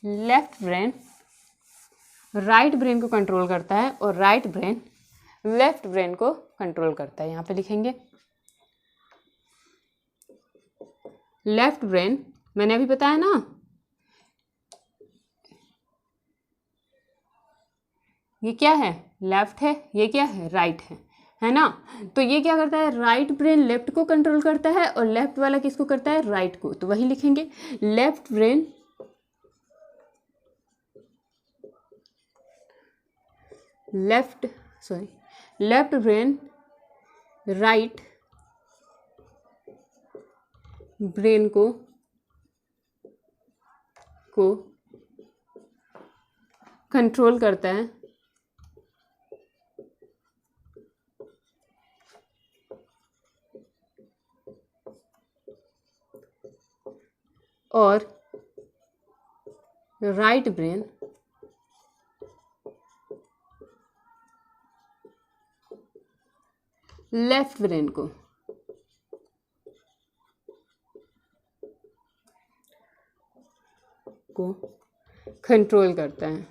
लेफ्ट ब्रेन राइट ब्रेन को कंट्रोल करता है और राइट ब्रेन लेफ्ट ब्रेन को कंट्रोल करता है। यहाँ पे लिखेंगे लेफ्ट ब्रेन, मैंने अभी बताया ना, ये क्या है, लेफ्ट है, ये क्या है, राइट है ना। तो ये क्या करता है, राइट ब्रेन लेफ्ट को कंट्रोल करता है और लेफ्ट वाला किसको करता है, राइट को। तो वही लिखेंगे, left brain left brain right brain को कंट्रोल करता है और राइट ब्रेन लेफ्ट ब्रेन को कंट्रोल करता है।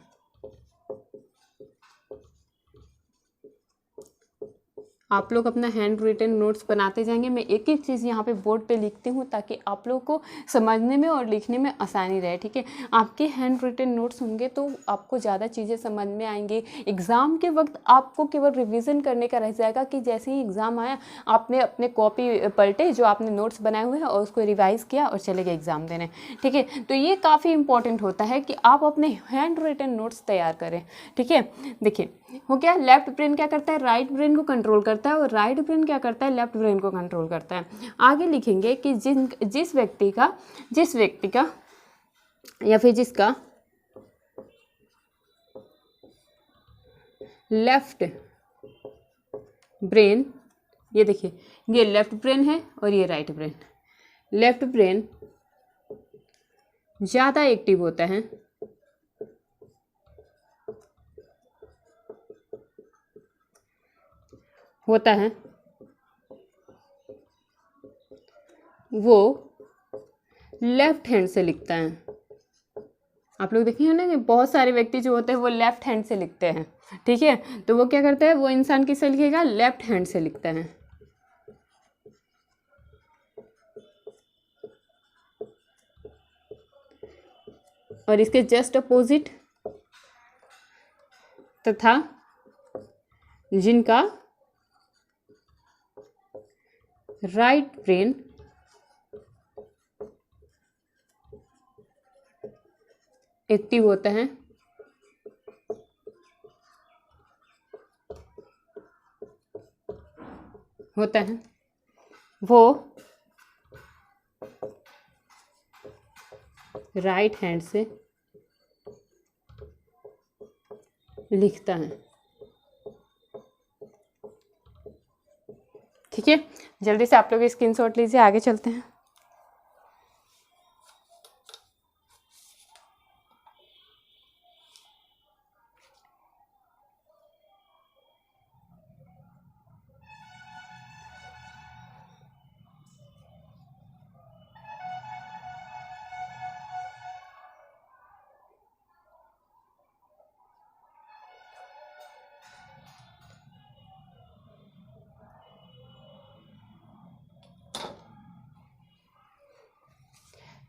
आप लोग अपना हैंड रिटन नोट्स बनाते जाएंगे। मैं एक एक चीज़ यहाँ पे बोर्ड पे लिखती हूँ ताकि आप लोगों को समझने में और लिखने में आसानी रहे, ठीक है। आपके हैंड रिटन नोट्स होंगे तो आपको ज़्यादा चीज़ें समझ में आएंगी। एग्ज़ाम के वक्त आपको केवल रिवीजन करने का रह जाएगा कि जैसे ही एग्ज़ाम आया आपने अपने कॉपी पलटे जो आपने नोट्स बनाए हुए हैं और उसको रिवाइज़ किया और चले गए एग्ज़ाम देने, ठीक है। तो ये काफ़ी इंपॉर्टेंट होता है कि आप अपने हैंड रिटन नोट्स तैयार करें, ठीक है। देखिए हो गया, लेफ्ट ब्रेन क्या करता है, राइट ब्रेन को कंट्रोल करता है, और राइट ब्रेन क्या करता है, लेफ्ट ब्रेन को कंट्रोल करता है। आगे लिखेंगे कि जिस व्यक्ति का या फिर जिसका लेफ्ट ब्रेन, ये देखिए ये लेफ्ट ब्रेन है और ये राइट ब्रेन, लेफ्ट ब्रेन ज़्यादा एक्टिव होता है वो लेफ्ट हैंड से लिखता है। आप लोग देखिए ना कि बहुत सारे व्यक्ति जो होते हैं वो लेफ्ट हैंड से लिखते हैं, ठीक है। तो वो क्या करता है, वो इंसान किससे लिखेगा, लेफ्ट हैंड से लिखता है। और इसके जस्ट अपोजिट तथा जिनका राइट ब्रेन एक्टिव होता है वो राइट हैंड से लिखता है, ठीक है। जल्दी से आप लोग स्क्रीनशॉट लीजिए, आगे चलते हैं।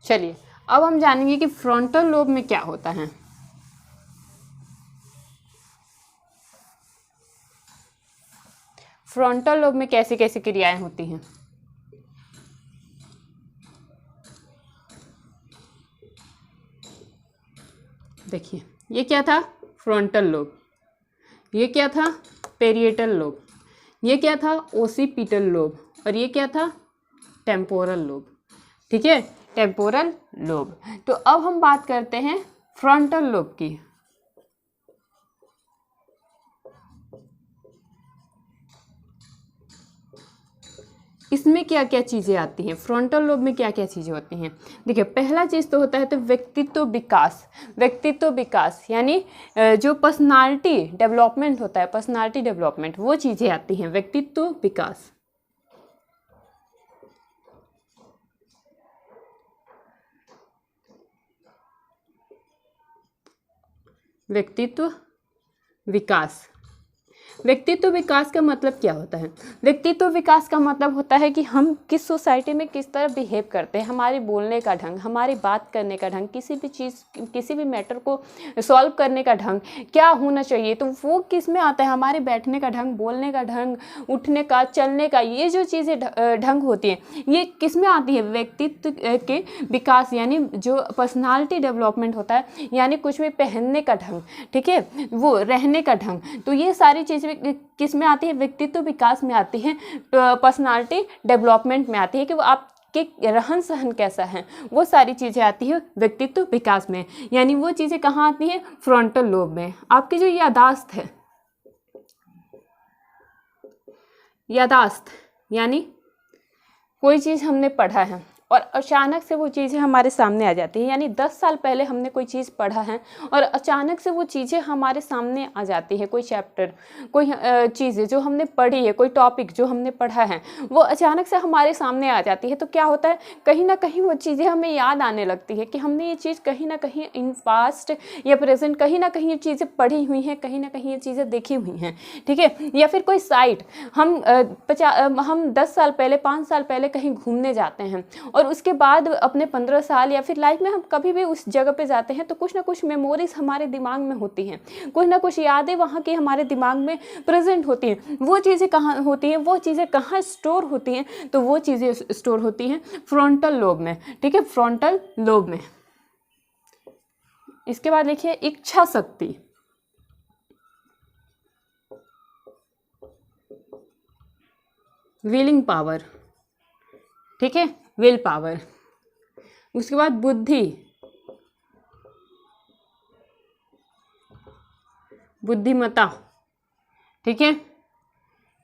चलिए अब हम जानेंगे कि फ्रंटल लोब में क्या होता है। फ्रंटल लोब में कैसी कैसी क्रियाएं होती हैं। देखिए ये क्या था, फ्रंटल लोब, ये क्या था, पेरिएटल लोब, ये क्या था, ओसिपिटल लोब, और ये क्या था, टेम्पोरल लोब, ठीक है, टेम्पोरल लोब। तो अब हम बात करते हैं फ्रंटल लोब की। इसमें क्या क्या चीज़ें आती हैं, फ्रंटल लोब में क्या क्या चीज़ें होती हैं। देखिए पहला चीज़ तो होता है तो व्यक्तित्व विकास यानी जो पर्सनालिटी डेवलपमेंट होता है, पर्सनालिटी डेवलपमेंट, वो चीज़ें आती हैं, व्यक्तित्व विकास। व्यक्तित्व विकास का मतलब क्या होता है, व्यक्तित्व विकास का मतलब होता है कि हम किस सोसाइटी में किस तरह बिहेव करते हैं, हमारे बोलने का ढंग, हमारी बात करने का ढंग, किसी भी मैटर को सॉल्व करने का ढंग क्या होना चाहिए। तो वो किस में आता है, हमारे बैठने का ढंग, बोलने का ढंग, उठने का, चलने का, ये जो चीज़ें ढंग होती हैं ये किस में आती है, व्यक्तित्व के विकास यानी जो पर्सनालिटी डेवलपमेंट होता है, यानी कुछ भी पहनने का ढंग, ठीक है, वो रहने का ढंग। तो ये सारी चीज़ें किस में आती है, व्यक्तित्व विकास में आती है, पर्सनालिटी डेवलपमेंट में आती है कि वो आपके रहन सहन कैसा है, वो सारी चीज़ें आती है व्यक्तित्व विकास में। यानी वो चीज़ें कहाँ आती हैं, फ्रंटल लोब में। आपकी जो यादाश्त है, यादाश्त यानी कोई चीज़ हमने पढ़ा है और अचानक से वो चीज़ें हमारे सामने आ जाती हैं। यानी 10 साल पहले हमने कोई चीज़ पढ़ा है और अचानक से वो चीज़ें हमारे सामने आ जाती है, कोई चैप्टर, कोई चीज़ें जो हमने पढ़ी है, कोई टॉपिक जो हमने पढ़ा है, वो अचानक से हमारे सामने आ जाती है। तो क्या होता है, कहीं ना कहीं वो चीज़ें हमें याद आने लगती है कि हमने ये चीज़ कहीं ना कहीं इन पास्ट या प्रेजेंट कहीं ना कहीं ये चीज़ें पढ़ी हुई हैं, कहीं ना कहीं ये चीज़ें देखी हुई हैं, ठीक है। या फिर कोई साइट हम 10 साल पहले, 5 साल पहले कहीं घूमने जाते हैं और उसके बाद अपने 15 साल या फिर लाइफ में हम कभी भी उस जगह पे जाते हैं तो कुछ ना कुछ मेमोरीज हमारे दिमाग में होती हैं, कुछ ना कुछ यादें वहाँ की हमारे दिमाग में प्रेजेंट होती हैं। वो चीज़ें कहाँ होती हैं, वो चीज़ें कहाँ स्टोर होती हैं, तो वो चीज़ें स्टोर होती हैं फ्रंटल लोब में, ठीक है, फ्रंटल लोब में। इसके बाद लिखिए इच्छा शक्ति। विलिंग पावर, ठीक है, विल पावर। उसके बाद बुद्धि, बुद्धिमत्ता, ठीक है।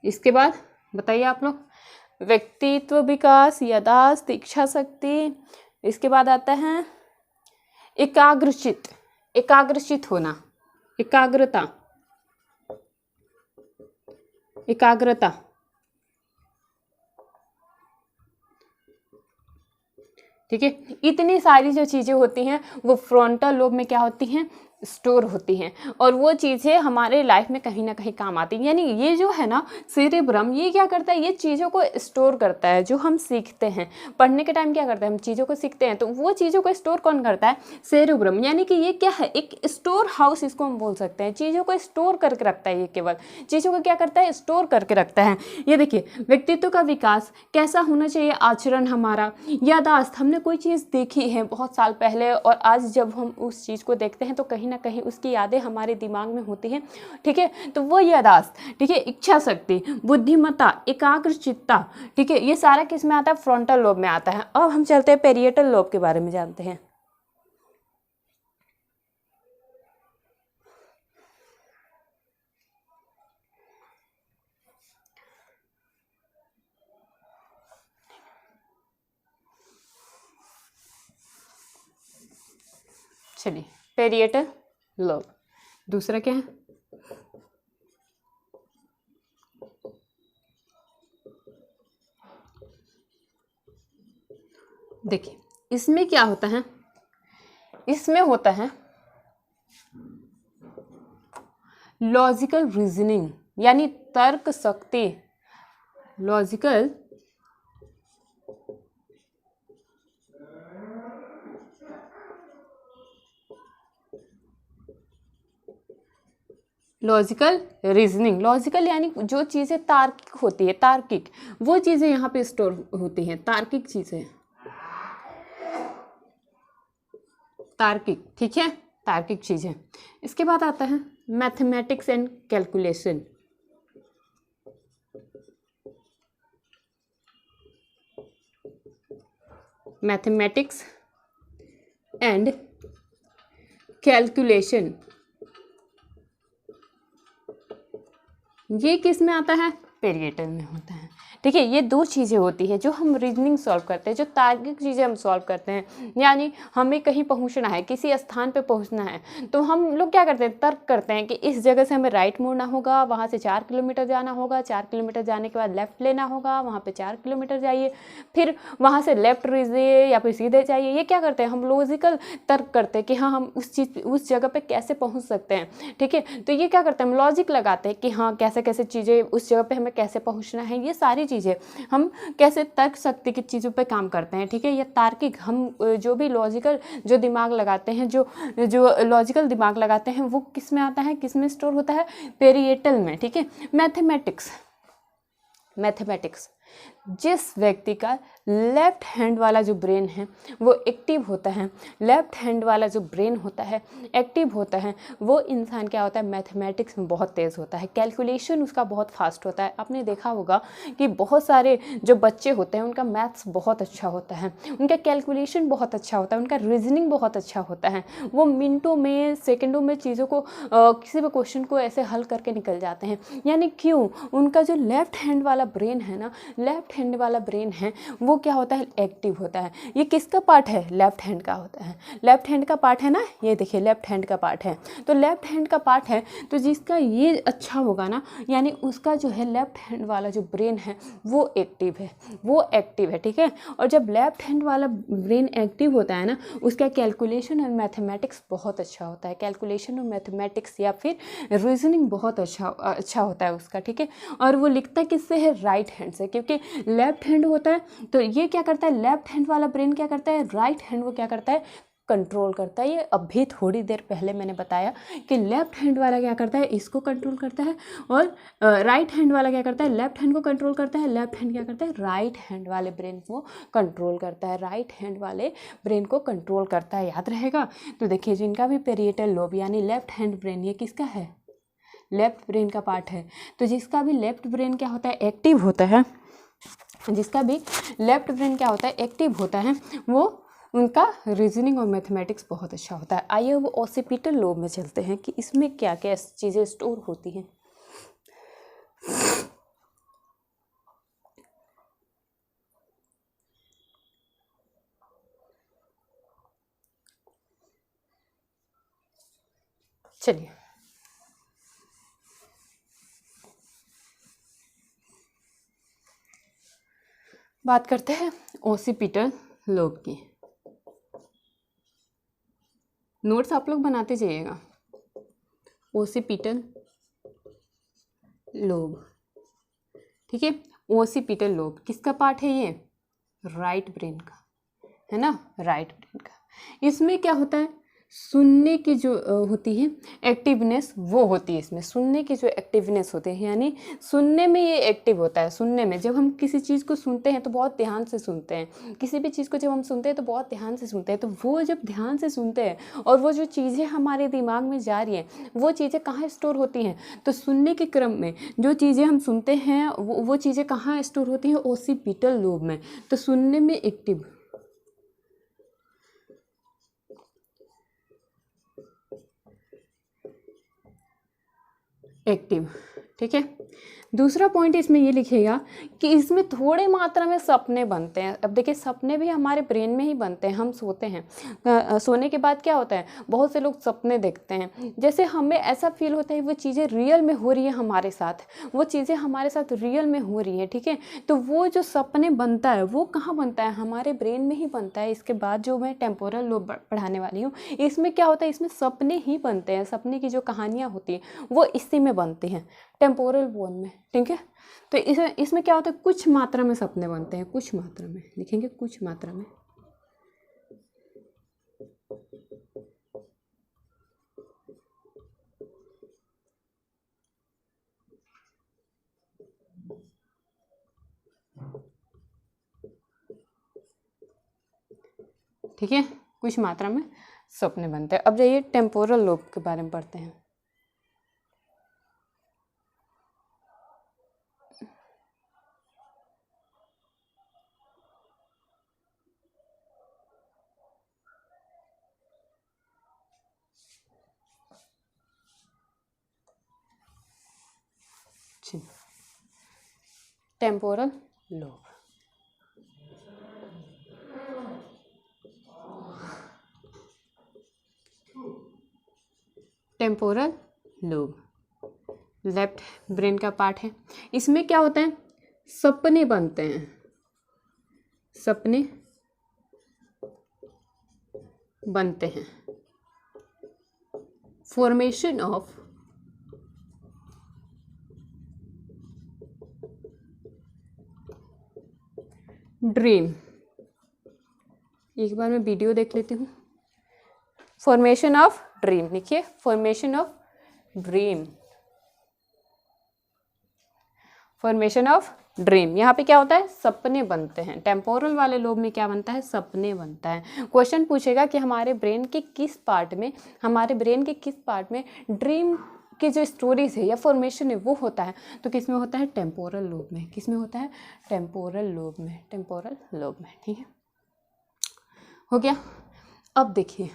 इसके बाद बताइए आप लोग, व्यक्तित्व विकास, याददाश्त, इच्छा शक्ति। इसके बाद आता है एकाग्रचित, एकाग्रचित होना, एकाग्रता, एकाग्रता, ठीक है। इतनी सारी जो चीज़ें होती हैं वो फ्रंटल लोब में क्या होती हैं, स्टोर होती हैं और वो चीज़ें हमारे लाइफ में कहीं ना कहीं काम आती हैं। यानी ये जो है ना सेरेब्रम, ये क्या करता है, ये चीज़ों को स्टोर करता है। जो हम सीखते हैं पढ़ने के टाइम क्या करते हैं, हम चीज़ों को सीखते हैं, तो वो चीज़ों को स्टोर कौन करता है, सेरेब्रम। यानी कि ये क्या है, एक स्टोर हाउस इसको हम बोल सकते हैं। चीज़ों को स्टोर करके रखता है, ये केवल चीज़ों को क्या करता है, स्टोर करके रखता है। ये देखिए, व्यक्तित्व का विकास, कैसा होना चाहिए आचरण हमारा, याददाश्त, हमने कोई चीज़ देखी है बहुत साल पहले और आज जब हम उस चीज़ को देखते हैं तो कहीं ना कहीं उसकी यादें हमारे दिमाग में होती हैं, ठीक है, तो वो याददाश्त, ठीक है। इच्छा शक्ति, बुद्धिमत्ता, एकाग्रचित्ता, ठीक है, ये सारा किस में आता है, फ्रंटल लोब में आता है। अब हम चलते हैं पेरिएटल लोब के बारे में जानते हैं। चलिए, पेरिएटल लोब, दूसरा क्या है, देखिए इसमें क्या होता है, इसमें होता है लॉजिकल रीजनिंग, यानी तर्क शक्ति, लॉजिकल लॉजिकल रीजनिंग। लॉजिकल यानी जो चीज़ें तार्किक होती है, तार्किक, वो चीज़ें यहाँ पे स्टोर होती हैं, तार्किक चीज़ें, तार्किक, ठीक है, तार्किक चीज़ें। इसके बाद आता है mathematics and calculation, mathematics and calculation, ये किस में आता है, पेरिएटल में होता है, ठीक है। ये दो चीज़ें होती है जो हम रीजनिंग सॉल्व करते हैं, जो तार्किक चीज़ें हम सॉल्व करते हैं। यानी हमें कहीं पहुंचना है, किसी स्थान पे पहुंचना है, तो हम लोग क्या करते हैं, तर्क करते हैं कि इस जगह से हमें राइट मुड़ना होगा, वहाँ से 4 किलोमीटर जाना होगा, 4 किलोमीटर जाने के बाद लेफ्ट लेना होगा, वहाँ पे 4 किलोमीटर जाइए, फिर वहाँ से लेफ्ट लीजिए या फिर सीधे जाइए। ये क्या करते हैं, हम लॉजिकल तर्क करते हैं कि हाँ हम उस जगह पर कैसे पहुँच सकते हैं, ठीक है। तो ये क्या करते हैं, हम लॉजिक लगाते हैं कि हाँ कैसे कैसे चीज़ें उस जगह पर हमें कैसे पहुँचना है। ये सारी चीज़ें हम कैसे तर्क शक्ति की चीज़ों पे काम करते हैं, ठीक है। ये तार्किक, हम जो भी लॉजिकल जो दिमाग लगाते हैं, जो लॉजिकल दिमाग लगाते हैं, वो किस में आता है, किस में स्टोर होता है, पेरिएटल में, ठीक है। मैथमेटिक्स, मैथमेटिक्स, जिस व्यक्ति का लेफ्ट हैंड वाला जो ब्रेन है वो एक्टिव होता है, लेफ्ट हैंड वाला जो ब्रेन होता है एक्टिव होता है, वो इंसान क्या होता है, मैथमेटिक्स में बहुत तेज़ होता है, कैलकुलेशन उसका बहुत फास्ट होता है। आपने देखा होगा कि बहुत सारे जो बच्चे होते हैं उनका मैथ्स बहुत अच्छा होता है, उनका कैलकुलेशन बहुत अच्छा होता है, उनका रीजनिंग बहुत अच्छा होता है, वो मिनटों में सेकेंडों में चीज़ों को किसी भी क्वेश्चन को ऐसे हल करके निकल जाते हैं। यानी क्यों, उनका जो लेफ्ट हैंड वाला ब्रेन है ना, लेफ्ट हैंड वाला ब्रेन है वो क्या होता है, एक्टिव होता है। ये किसका पार्ट है, लेफ्ट हैंड का होता है। लेफ्ट हैंड का पार्ट है ना, ये देखिए लेफ्ट हैंड का पार्ट है। तो लेफ्ट हैंड का पार्ट है तो जिसका ये अच्छा होगा ना, यानी उसका जो है लेफ्ट हैंड वाला जो ब्रेन है वो एक्टिव है, वो एक्टिव है, ठीक है। और जब लेफ्ट हैंड वाला ब्रेन एक्टिव होता है ना, उसका कैलकुलेशन और मैथमेटिक्स बहुत अच्छा होता है। कैलकुलेशन और मैथमेटिक्स या फिर रीजनिंग बहुत अच्छा होता है उसका, ठीक है। और वो लिखता किससे है, राइट हैंड से, क्योंकि लेफ्ट हैंड होता है। तो ये क्या करता है, लेफ्ट हैंड वाला ब्रेन क्या करता है, राइट हैंड वो क्या करता है, कंट्रोल करता है। ये अभी थोड़ी देर पहले मैंने बताया कि लेफ्ट हैंड वाला क्या करता है, इसको कंट्रोल करता है, और राइट हैंड वाला क्या करता है, लेफ्ट हैंड को कंट्रोल करता है। लेफ्ट हैंड क्या करता है, राइट हैंड वाले ब्रेन को कंट्रोल करता है, राइट हैंड वाले ब्रेन को कंट्रोल करता है, याद रहेगा। तो देखिए जिनका भी पेरिएटल लोब यानी लेफ्ट हैंड ब्रेन, ये किसका है, लेफ्ट ब्रेन का पार्ट है। तो जिसका भी लेफ्ट ब्रेन क्या होता है, एक्टिव होता है, जिसका भी लेफ्ट ब्रेन क्या होता है, एक्टिव होता है, वो उनका रीजनिंग और मैथमेटिक्स बहुत अच्छा होता है। आइए वो ओसिपिटल लोब में चलते हैं कि इसमें क्या क्या चीज़ें स्टोर होती हैं। चलिए बात करते हैं ओसिपिटल लोब की। नोट्स आप लोग बनाते जाइएगा। ओसिपिटल लोब, ठीक है। ओसिपिटल लोब किसका पार्ट है, ये राइट ब्रेन का है ना, राइट ब्रेन का। इसमें क्या होता है, सुनने की जो होती है एक्टिवनेस वो होती है इसमें, सुनने की जो एक्टिवनेस होती है, यानी सुनने में ये एक्टिव होता है। सुनने में जब हम किसी चीज़ को सुनते हैं तो बहुत ध्यान से सुनते हैं, किसी भी चीज़ को जब हम सुनते हैं तो बहुत ध्यान से सुनते हैं। तो वो जब ध्यान से सुनते हैं और वो जो चीज़ें हमारे दिमाग में जा रही हैं वो चीज़ें कहाँ स्टोर होती हैं, तो सुनने के क्रम में जो चीज़ें हम सुनते हैं वो चीज़ें कहाँ स्टोर होती हैं, ओसिपिटल लोब में। तो सुनने में एक्टिव, एक्टिव, ठीक है। दूसरा पॉइंट इसमें ये लिखेगा कि इसमें थोड़े मात्रा में सपने बनते हैं। अब देखिए सपने भी हमारे ब्रेन में ही बनते हैं, हम सोते हैं, सोने के बाद क्या होता है, बहुत से लोग सपने देखते हैं, जैसे हमें ऐसा फील होता है वो चीज़ें रियल में हो रही है हमारे साथ, वो चीज़ें हमारे साथ रियल में हो रही है, ठीक है। तो वो जो सपने बनता है वो कहाँ बनता है, हमारे ब्रेन में ही बनता है। इसके बाद जो मैं टेम्पोरल लोब पढ़ाने वाली हूँ, इसमें क्या होता है, इसमें सपने ही बनते हैं, सपने की जो कहानियाँ होती हैं वो इसी में बनती हैं, टेम्पोरल बोन में, ठीक है। तो इसमें क्या होता है, कुछ मात्रा में सपने बनते हैं, कुछ मात्रा में लिखेंगे, कुछ मात्रा में। ठीक है, कुछ मात्रा में सपने बनते हैं। अब जाइए टेम्पोरल लोब के बारे में पढ़ते हैं। Temporal lobe, temporal lobe left brain का पार्ट है। इसमें क्या होता है, सपने बनते हैं, सपने बनते हैं, फॉर्मेशन ऑफ ड्रीम। एक बार मैं वीडियो देख लेती हूँ। फॉर्मेशन ऑफ ड्रीम लिखिए, formation of dream, formation of dream. यहाँ पे क्या होता है, सपने बनते हैं। टेम्पोरल वाले लोब में क्या बनता है, सपने बनता है। क्वेश्चन पूछेगा कि हमारे ब्रेन के किस पार्ट में, हमारे ब्रेन के किस पार्ट में ड्रीम की जो स्टोरीज है या फॉर्मेशन है वो होता है, तो किस में होता है, टेम्पोरल लोब में। किस में होता है, टेम्पोरल लोब में, टेम्पोरल लोब में, ठीक है, हो गया। अब देखिए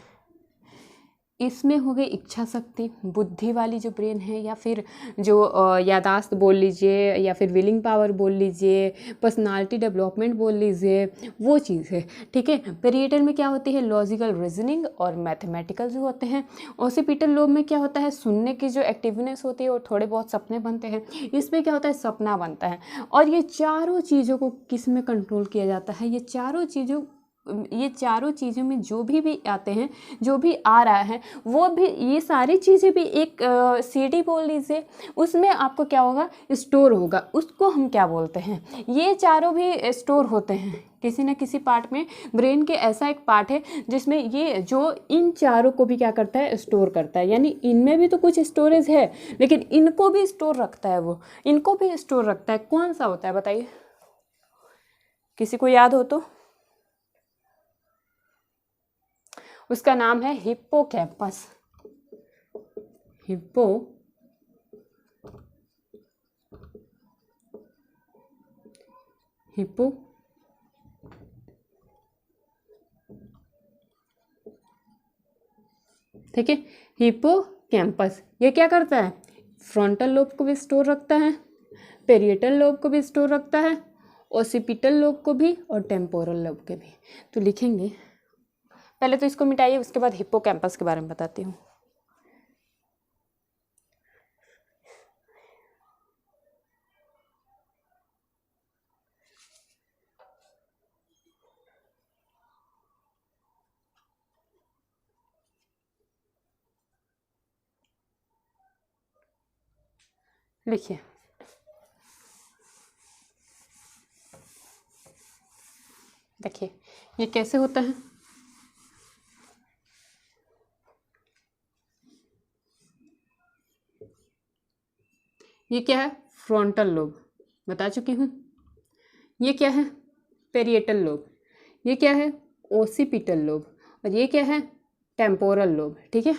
इसमें हो गई इच्छा शक्ति, बुद्धि वाली जो ब्रेन है, या फिर जो यादाश्त बोल लीजिए, या फिर विलिंग पावर बोल लीजिए, पर्सनालिटी डेवलपमेंट बोल लीजिए, वो चीज़ है। ठीक है, पेरिएटल में क्या होती है, लॉजिकल रीजनिंग और मैथमेटिकल जो होते हैं। ओसिपिटल लोब में क्या होता है, सुनने की जो एक्टिवनेस होती है और थोड़े बहुत सपने बनते हैं। इसमें क्या होता है, सपना बनता है। और ये चारों चीज़ों को किस में कंट्रोल किया जाता है, ये चारों चीज़ों में जो भी आते हैं, जो भी आ रहा है, वो भी, ये सारी चीज़ें भी एक सीडी बोल लीजिए, उसमें आपको क्या होगा, स्टोर होगा। उसको हम क्या बोलते हैं, ये चारों भी स्टोर होते हैं किसी न किसी पार्ट में। ब्रेन के ऐसा एक पार्ट है जिसमें ये जो इन चारों को भी क्या करता है, स्टोर करता है। यानी इनमें भी तो कुछ स्टोरेज है, लेकिन इनको भी स्टोर रखता है, वो इनको भी स्टोर रखता है। कौन सा होता है बताइए, किसी को याद हो तो? उसका नाम है हिप्पोकैम्पस। हिप्पो ठीक है, हिप्पोकैम्पस ये क्या करता है, फ्रंटल लोब को भी स्टोर रखता है, पेरिएटल लोब को भी स्टोर रखता है, ओसिपिटल लोब को भी और टेम्पोरल लोब के भी। तो लिखेंगे, पहले तो इसको मिटाइए, उसके बाद हिप्पोकैम्पस के बारे में बताती हूँ। लिखिए, देखिए ये कैसे होता है। ये क्या है, फ्रंटल लोब, बता चुकी हूँ। ये क्या है, पेरिएटल लोब। ये क्या है, ओसिपिटल लोब। और ये क्या है, टेम्पोरल लोब। ठीक है,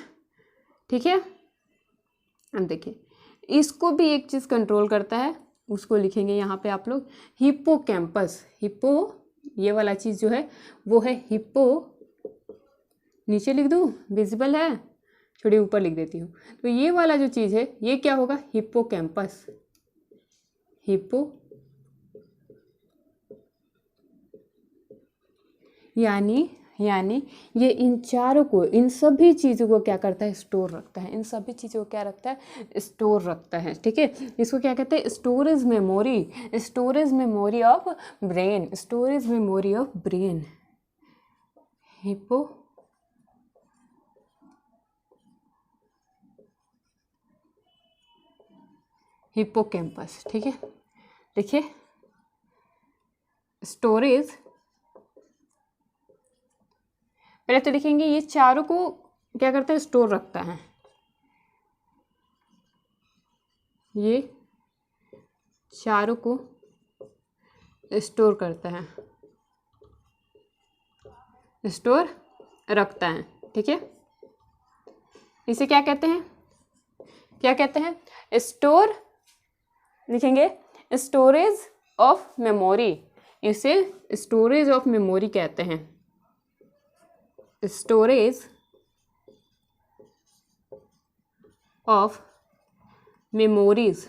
ठीक है। अब देखिए, इसको भी एक चीज़ कंट्रोल करता है, उसको लिखेंगे यहाँ पे आप लोग, हिप्पोकैम्पस। हिप्पो, ये वाला चीज़ जो है वो है हिप्पो, नीचे लिख दूँ, विजिबल है, थोड़ी ऊपर लिख देती हूँ। तो ये वाला जो चीज़ है ये क्या होगा, हिप्पोकैम्पस। यानी ये इन चारों को, इन सभी चीज़ों को क्या करता है, स्टोर रखता है। इन सभी चीज़ों को क्या रखता है, स्टोर रखता है। ठीक है, इसको क्या कहते हैं, storage memory of brain, storage memory of brain, hippocampus. ठीक है, देखिए, स्टोरेज, पहले तो लिखेंगे ये चारों को क्या करता है, स्टोर रखता है। ये चारों को स्टोर करता है, स्टोर रखता है। ठीक है, इसे क्या कहते हैं, स्टोर, लिखेंगे स्टोरेज ऑफ मेमोरी। इसे स्टोरेज ऑफ मेमोरी कहते हैं, स्टोरेज ऑफ मेमोरीज।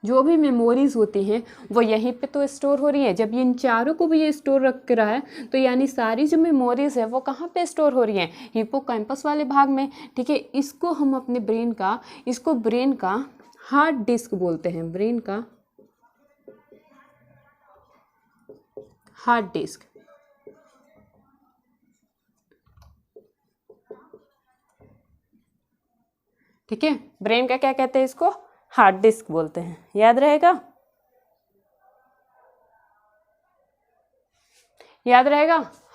जो भी मेमोरीज होती हैं वो यहीं पे तो स्टोर हो रही हैं। जब ये इन चारों को भी ये स्टोर रख रहा है तो यानी सारी जो मेमोरीज है वो कहाँ पे स्टोर हो रही हैं, हिप्पोकैम्पस वाले भाग में। ठीक है, इसको हम अपने ब्रेन का हार्ड डिस्क बोलते हैं, ब्रेन का हार्ड डिस्क। ठीक है, ब्रेन का क्या कहते हैं, इसको हार्ड डिस्क बोलते हैं, याद रहेगा,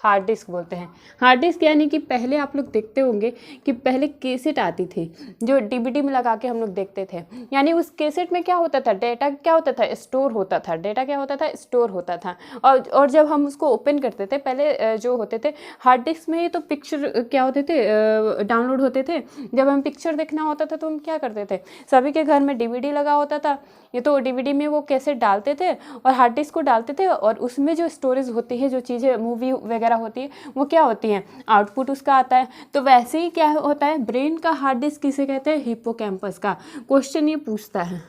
हार्ड डिस्क बोलते हैं। हार्ड डिस्क यानी कि पहले आप लोग देखते होंगे कि पहले कैसेट आती थी जो डीवीडी में लगा के हम लोग देखते थे। यानी उस कैसेट में क्या होता था, डेटा क्या होता था, स्टोर होता था, डेटा क्या होता था, स्टोर होता था। और जब हम उसको ओपन करते थे, पहले जो होते थे हार्ड डिस्क में ही तो पिक्चर क्या होते थे, डाउनलोड होते थे। जब हम पिक्चर देखना होता था तो हम क्या करते थे, सभी के घर में डीवीडी लगा होता था, ये तो डीवीडी में वो कैसेट डालते थे और हार्ड डिस्क को डालते थे, और उसमें जो स्टोरेज होती है, जो चीज़ें मूवी वगैरह वगैरह होती है वो क्या होती है, आउटपुट उसका आता है। तो वैसे ही क्या होता है, ब्रेन का हार्ड डिस्क किसे कहते हैं, हिप्पोकैम्पस का। क्वेश्चन ये पूछता है,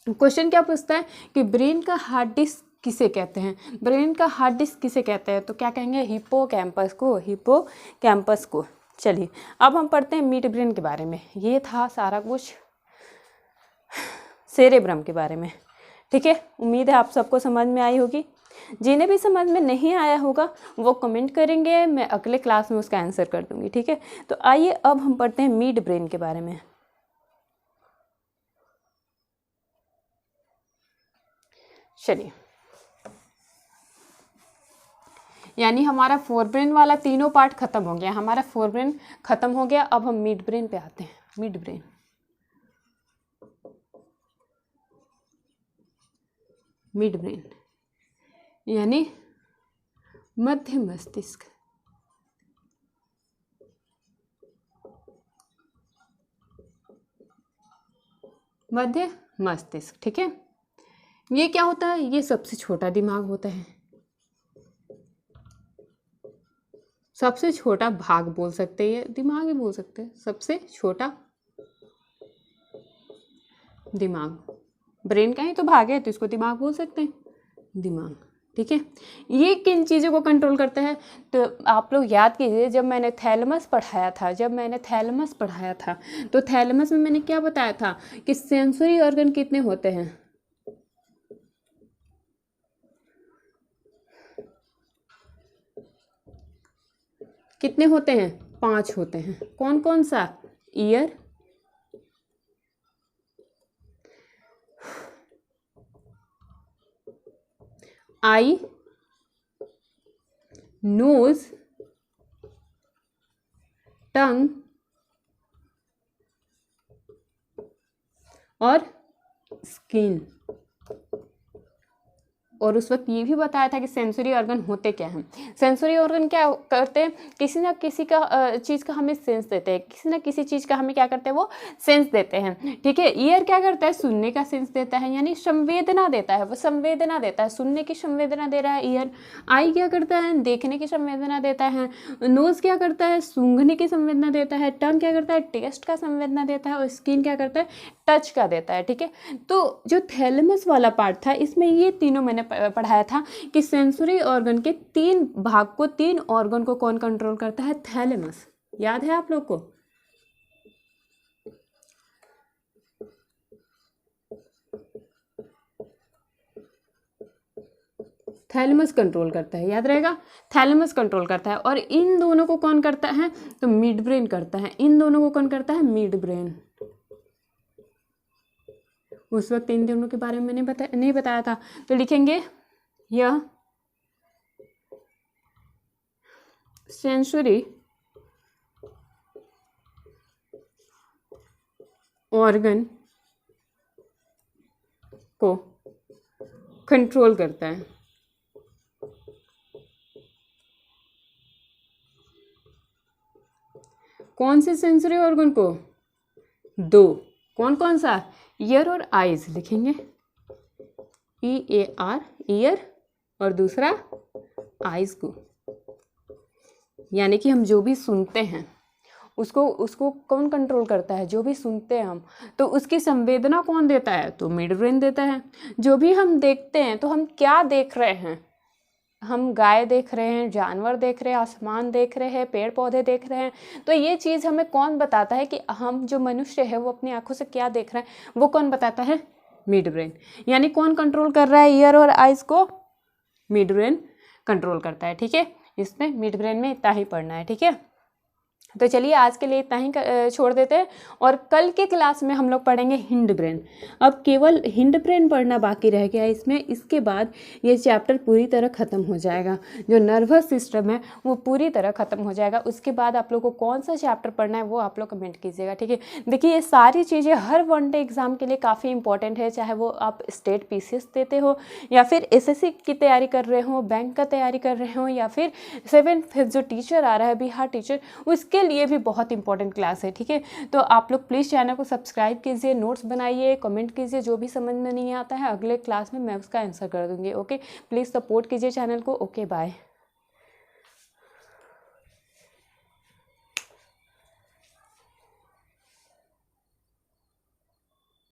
क्वेश्चन क्या पूछता है कि ब्रेन का हार्ड डिस्क किसे कहते हैं, ब्रेन का हार्ड डिस्क किसे कहते हैं, तो क्या कहेंगे, हिप्पोकैम्पस को, हिप्पोकैम्पस को। चलिए अब हम पढ़ते हैं मिड ब्रेन के बारे में। ये था सारा कुछ सेरेब्रम के बारे में, ठीक है। उम्मीद है आप सबको समझ में आई होगी। जिन्हें भी समझ में नहीं आया होगा वो कमेंट करेंगे, मैं अगले क्लास में उसका आंसर कर दूंगी, ठीक है। तो आइए अब हम पढ़ते हैं मिड ब्रेन के बारे में। चलिए, यानी हमारा फोर ब्रेन वाला तीनों पार्ट खत्म हो गया, हमारा फोर ब्रेन खत्म हो गया। अब हम मिड ब्रेन पे आते हैं। मिड ब्रेन, मिड ब्रेन यानी मध्य मस्तिष्क। मध्य मस्तिष्क, ठीक है। ये क्या होता है, ये सबसे छोटा दिमाग होता है, सबसे छोटा भाग बोल सकते हैं, दिमाग ही बोल सकते हैं, सबसे छोटा दिमाग। ब्रेन का ही तो भाग है तो इसको दिमाग बोल सकते हैं, दिमाग, ठीक है। ये किन चीज़ों को कंट्रोल करता है, तो आप लोग याद कीजिए, जब मैंने थैलेमस पढ़ाया था, तो थैलेमस में मैंने क्या बताया था कि सेंसरी ऑर्गन कितने होते हैं, कितने होते हैं, 5 होते हैं। कौन कौन सा, ईयर, आई, नोज, टंग और स्किन। और उस वक्त ये भी बताया था कि सेंसरी ऑर्गन होते क्या हैं। सेंसरी ऑर्गन क्या करते हैं, किसी ना किसी का चीज़ का हमें सेंस देते हैं, किसी ना किसी चीज़ का हमें क्या करते हैं, वो सेंस देते हैं, ठीक है। ईयर क्या करता है, सुनने का सेंस देता है, यानी संवेदना देता है, वो संवेदना देता है, सुनने की संवेदना दे रहा है ईयर। आई क्या करता है, देखने की संवेदना देता है। नोज क्या करता है, सूंघने की संवेदना देता है। टंग क्या करता है, टेस्ट का संवेदना देता है। और स्किन क्या करता है, टच का देता है, ठीक है। तो जो थैलेमस वाला पार्ट था, इसमें ये तीनों मैंने पढ़ाया था कि सेंसरी ऑर्गन के 3 भाग को, 3 ऑर्गन को कौन कंट्रोल करता है, थैलेमस। याद है आप लोग को, थैलेमस कंट्रोल करता है, याद रहेगा, थैलेमस कंट्रोल करता है। और इन दोनों को कौन करता है, तो मिड ब्रेन करता है। इन दोनों को कौन करता है, मिड ब्रेन। उस वक्त इन दोनों के बारे में मैंने नहीं बताया था, तो लिखेंगे यह सेंसरी ऑर्गन को कंट्रोल करता है। कौन से सेंसरी ऑर्गन को, 2। कौन कौन सा, ईयर और आइज। लिखेंगे EAR, ईयर, और दूसरा आइज को। यानी कि हम जो भी सुनते हैं उसको कौन कंट्रोल करता है, जो भी सुनते हैं हम, तो उसकी संवेदना कौन देता है, तो मिड ब्रेन देता है। जो भी हम देखते हैं, तो हम क्या देख रहे हैं, हम गाय देख रहे हैं, जानवर देख रहे हैं, आसमान देख रहे हैं, पेड़ पौधे देख रहे हैं, तो ये चीज़ हमें कौन बताता है कि हम जो मनुष्य है वो अपनी आंखों से क्या देख रहे हैं, वो कौन बताता है, मिड ब्रेन। यानी कौन कंट्रोल कर रहा है ईयर और आइज को, मिड ब्रेन कंट्रोल करता है, ठीक है। इसमें मिड ब्रेन में इतना ही पढ़ना है, ठीक है। तो चलिए आज के लिए इतना ही छोड़ देते हैं, और कल के क्लास में हम लोग पढ़ेंगे हिंड ब्रेन। अब केवल हिंड ब्रेन पढ़ना बाकी रह गया इसमें, इसके बाद ये चैप्टर पूरी तरह ख़त्म हो जाएगा। जो नर्वस सिस्टम है वो पूरी तरह ख़त्म हो जाएगा। उसके बाद आप लोग को कौन सा चैप्टर पढ़ना है वो आप लोग कमेंट कीजिएगा, ठीक है। देखिए ये सारी चीज़ें हर वनडे एग्ज़ाम के लिए काफ़ी इंपॉर्टेंट है, चाहे वो आप स्टेट PCS देते हो, या फिर SSC की तैयारी कर रहे हो, बैंक का तैयारी कर रहे हो, या फिर 7th जो टीचर आ रहा है बिहार टीचर, उसके लिए भी बहुत इंपॉर्टेंट क्लास है, ठीक है। तो आप लोग प्लीज़ चैनल को सब्सक्राइब कीजिए, नोट्स बनाइए, कमेंट कीजिए, जो भी समझ में नहीं आता है अगले क्लास में मैं उसका आंसर कर दूंगी। ओके, प्लीज़ सपोर्ट कीजिए चैनल को। Okay, bye.